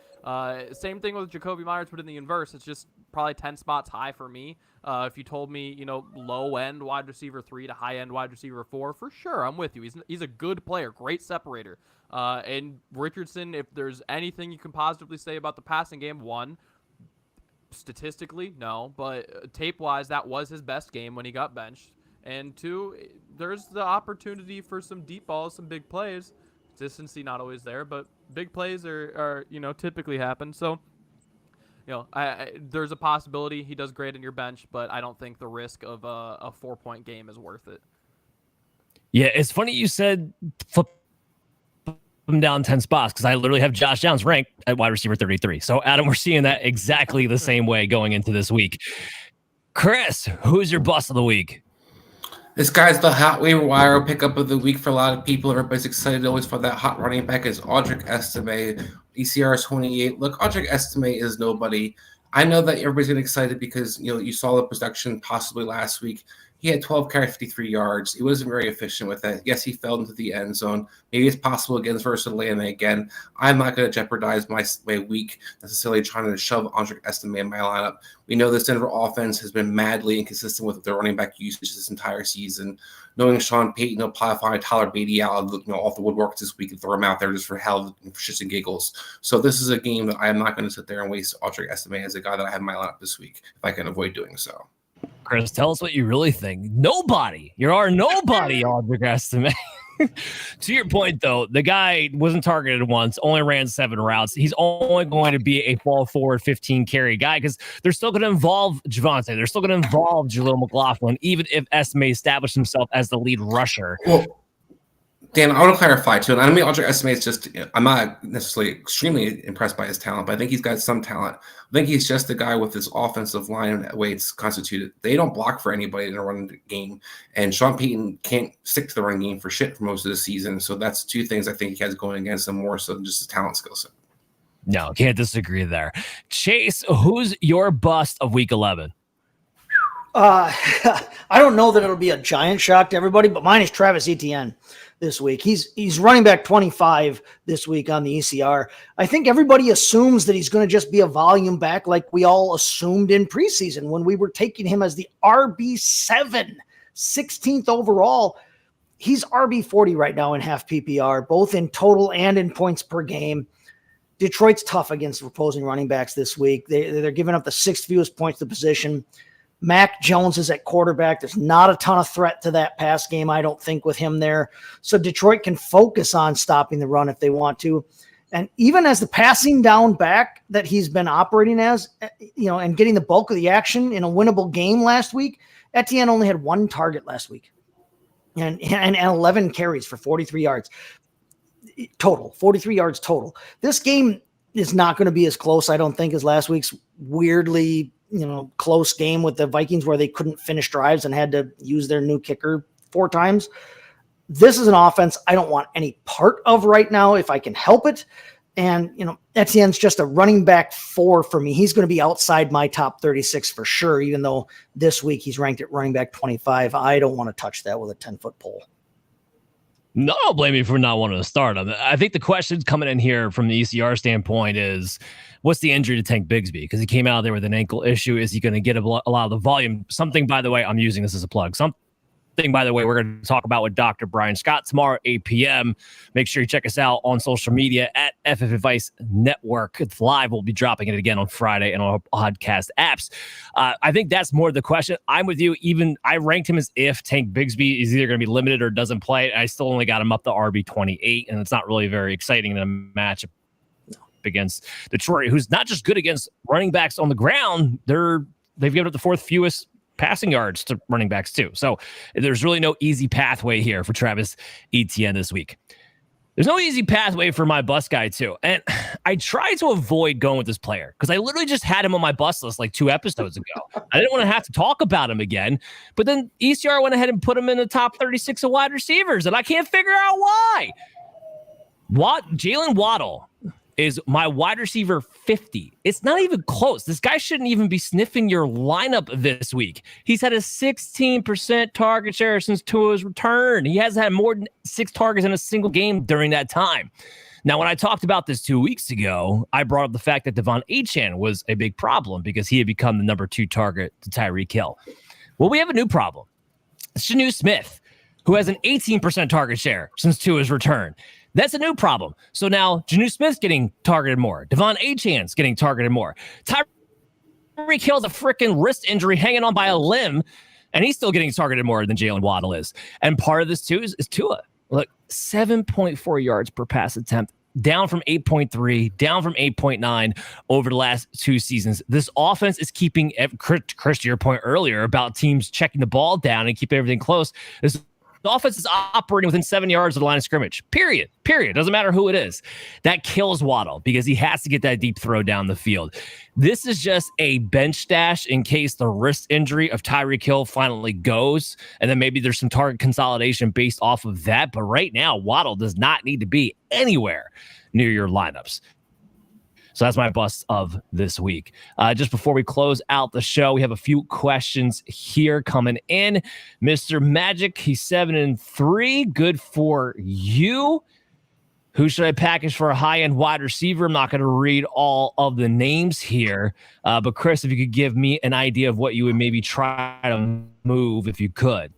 Same thing with Jacoby Myers, but in the inverse, it's just probably 10 spots high for me. If you told me, low end wide receiver 3 to high end wide receiver 4, for sure, I'm with you. He's a good player, great separator. And Richardson, if there's anything you can positively say about the passing game, 1, statistically, no, but tape-wise, that was his best game when he got benched. And 2, there's the opportunity for some deep balls, some big plays. Consistency not always there, but big plays are typically happen. So, there's a possibility he does great in your bench, but I don't think the risk of a 4-point game is worth it. Yeah, it's funny you said flip him down 10 spots because I literally have Josh Downs ranked at wide receiver 33. So, Adam, we're seeing that exactly the same way going into this week. Chris, who's your bust of the week? This guy's the hot waiver wire pickup of the week for a lot of people. Everybody's excited always for that hot running back is Audric Estime. ECR is 28. Look, Audric Estime is nobody. I know that everybody's getting excited because you saw the production possibly last week. He had 12 carries, 53 yards. He wasn't very efficient with that. Yes, he fell into the end zone. Maybe it's possible against versus Atlanta again. I'm not going to jeopardize my week necessarily trying to shove Andre Estime in my lineup. We know this Denver offense has been madly inconsistent with their running back usage this entire season. Knowing Sean Payton will probably find Tyler Beatty out, off the woodwork this week and throw him out there just for hell, for shits and giggles. So this is a game that I am not going to sit there and waste Andre Estime as a guy that I have in my lineup this week if I can avoid doing so. Chris, tell us what you really think. Nobody. You are nobody, Andre Estime. To your point, though, the guy wasn't targeted once, only ran 7 routes. He's only going to be a ball forward 15 carry guy because they're still going to involve Javonte. They're still going to involve Jaleel McLaughlin, even if Estime established himself as the lead rusher. Well, Dan, I want to clarify too. And I mean, Andre Estime is just, I'm not necessarily extremely impressed by his talent, but I think he's got some talent. I think he's just a guy with this offensive line the way it's constituted. They don't block for anybody in a running game. And Sean Payton can't stick to the running game for shit for most of the season. So that's 2 things I think he has going against him more so than just his talent skill set. No, can't disagree there. Chase, who's your bust of week 11? I don't know that it'll be a giant shock to everybody, but mine is Travis Etienne this week. He's running back 25 this week on the ECR. I think everybody assumes that he's going to just be a volume back like we all assumed in preseason when we were taking him as the RB7, 16th overall. He's RB40 right now in half PPR, both in total and in points per game. Detroit's tough against opposing running backs this week. They're giving up the 6th fewest points to position. Mac Jones is at quarterback. There's not a ton of threat to that pass game, I don't think, with him there. So Detroit can focus on stopping the run if they want to. And even as the passing down back that he's been operating as, and getting the bulk of the action in a winnable game last week, Etienne only had 1 target last week and 11 carries for 43 yards total, 43 yards total. This game is not going to be as close, I don't think, as last week's weirdly close game with the Vikings where they couldn't finish drives and had to use their new kicker 4 times. This is an offense I don't want any part of right now if I can help it. And, Etienne's just a running back 4 for me. He's going to be outside my top 36 for sure, even though this week he's ranked at running back 25. I don't want to touch that with a 10-foot pole. No, don't blame me for not wanting to start him. I think the question coming in here from the ECR standpoint is, what's the injury to Tank Bigsby? Because he came out there with an ankle issue. Is he going to get a lot of the volume? Something, by the way, I'm using this as a plug. Something, by the way, we're going to talk about with Dr. Brian Scott tomorrow, 8 p.m. Make sure you check us out on social media at FF Advice Network. It's live. We'll be dropping it again on Friday and on our podcast apps. I think that's more the question. I'm with you. Even I ranked him as if Tank Bigsby is either going to be limited or doesn't play. I still only got him up to RB28, and it's not really very exciting in a matchup against Detroit, who's not just good against running backs on the ground. They've given up the 4th fewest passing yards to running backs too. So there's really no easy pathway here for Travis Etienne this week. There's no easy pathway for my bust guy too. And I try to avoid going with this player because I literally just had him on my bust list like 2 episodes ago. I didn't want to have to talk about him again, but then ECR went ahead and put him in the top 36 of wide receivers, and I can't figure out why. Jalen Waddle is my wide receiver 50. It's not even close. This guy shouldn't even be sniffing your lineup this week. He's had a 16% target share since Tua's return. He hasn't had more than 6 targets in a single game during that time. Now, when I talked about this 2 weeks ago, I brought up the fact that Devon Achane was a big problem because he had become the number 2 target to Tyreek Hill. Well, we have a new problem. It's Jonnu Smith, who has an 18% target share since Tua's return. That's a new problem. So now Jonnu Smith's getting targeted more. Devon Achane's getting targeted more. Tyreek Hill's a freaking wrist injury hanging on by a limb, and he's still getting targeted more than Jalen Waddle is. And part of this, too, is Tua. Look, 7.4 yards per pass attempt, down from 8.3, down from 8.9 over the last 2 seasons. This offense is keeping, Chris, to your point earlier about teams checking the ball down and keeping everything close. The offense is operating within 7 yards of the line of scrimmage. Period. Doesn't matter who it is. That kills Waddle because he has to get that deep throw down the field. This is just a bench stash in case the wrist injury of Tyreek Hill finally goes, and then maybe there's some target consolidation based off of that. But right now, Waddle does not need to be anywhere near your lineups. So that's my bust of this week. Just before we close out the show, we have a few questions here coming in. Mr. Magic, he's 7-3. Good for you. Who should I package for a high-end wide receiver? I'm not going to read all of the names here. But Chris, if you could give me an idea of what you would maybe try to move if you could.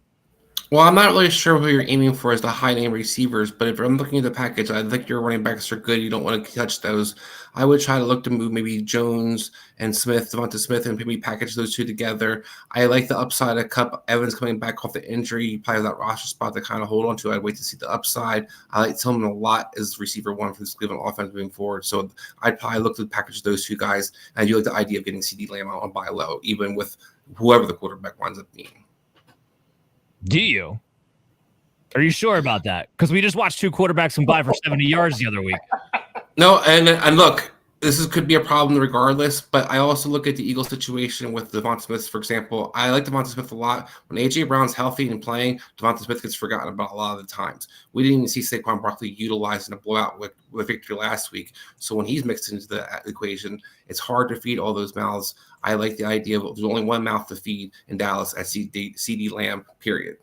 Well, I'm not really sure who you're aiming for as the high-name receivers, but if I'm looking at the package, I think your running backs are good. You don't want to touch those. I would try to look to move maybe Jones and Smith, Devonta Smith, and maybe package those two together. I like the upside of Cup. Evans coming back off the injury. He probably has that roster spot to kind of hold on to. I'd wait to see the upside. I like Tillman a lot as receiver one for this Cleveland offense moving forward. So I'd probably look to package those two guys. And I do like the idea of getting CD Lamb out on buy low, even with whoever the quarterback winds up being. Do you? Are you sure about that? Because we just watched two quarterbacks combine for 70 yards the other week. No, and look, could be a problem regardless, but I also look at the Eagles situation with Devonta Smith, for example. I like Devonta Smith a lot. When A.J. Brown's healthy and playing, Devonta Smith gets forgotten about a lot of the times. We didn't even see Saquon Barkley utilized in a blowout with victory last week. So when he's mixed into the equation, it's hard to feed all those mouths. I like the idea of there's only one mouth to feed in Dallas at CD Lamb, period.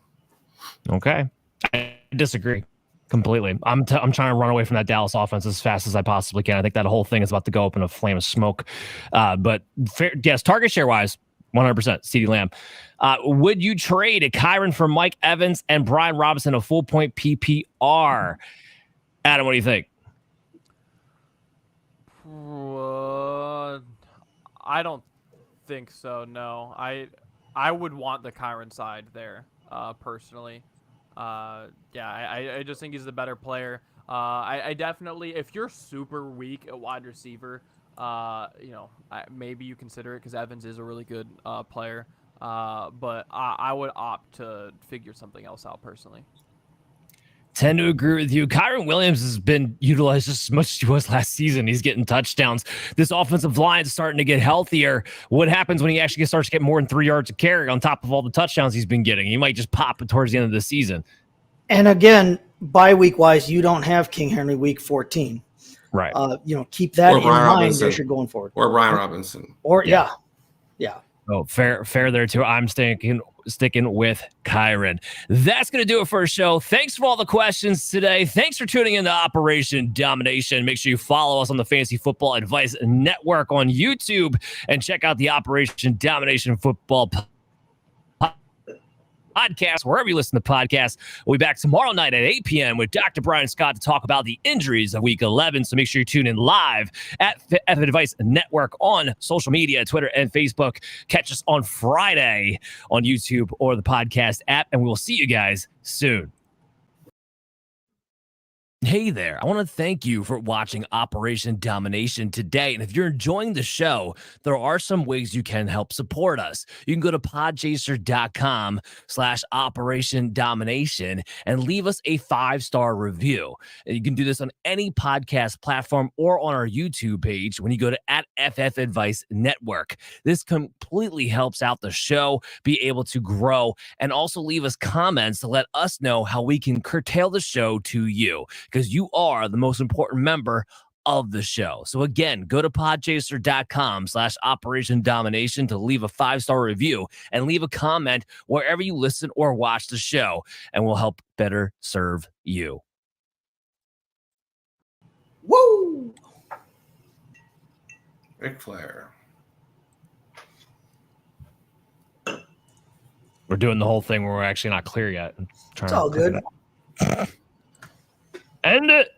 Okay. I disagree completely. I'm trying to run away from that Dallas offense as fast as I possibly can. I think that whole thing is about to go up in a flame of smoke. But yes, target share wise, 100% CeeDee Lamb. Would you trade a Kyren for Mike Evans and Brian Robinson a full point PPR? Adam, what do you think? I don't think so. No, I would want the Kyren side there personally. I just think he's the better player. I definitely, if you're super weak at wide receiver, maybe you consider it because Evans is a really good player. But I would opt to figure something else out personally. Tend to agree with you. Kyren Williams has been utilized just as much as he was last season. He's getting touchdowns. This offensive line is starting to get healthier. What happens when he actually starts to get more than 3 yards of carry on top of all the touchdowns he's been getting? He might just pop it towards the end of the season. And again, bye week wise, you don't have King Henry week 14. Right. Keep that in mind Robinson. as you're going forward. Or Brian Robinson. Or yeah. Oh, fair there too. I'm sticking with Kyren. That's going to do it for our show. Thanks for all the questions today. Thanks for tuning in to Operation Domination. Make sure you follow us on the Fantasy Football Advice Network on YouTube and check out the Operation Domination Football podcast, wherever you listen to podcasts. We'll be back tomorrow night at 8 p.m. with Dr. Brian Scott to talk about the injuries of Week 11. So make sure you tune in live at F Advice Network on social media, Twitter and Facebook. Catch us on Friday on YouTube or the podcast app, and we will see you guys soon. Hey there, I want to thank you for watching Operation Domination today. And if you're enjoying the show, there are some ways you can help support us. You can go to podchaser.com/Operation Domination and leave us a 5-star review. And you can do this on any podcast platform or on our YouTube page when you go to @FF Advice Network. This completely helps out the show be able to grow, and also leave us comments to let us know how we can curtail the show to you, because you are the most important member of the show. So again, go to podchaser.com/Operation Domination to leave a 5-star review and leave a comment wherever you listen or watch the show, and we'll help better serve you. Woo! Ric Flair. We're doing the whole thing where we're actually not clear yet. It's all good. End it.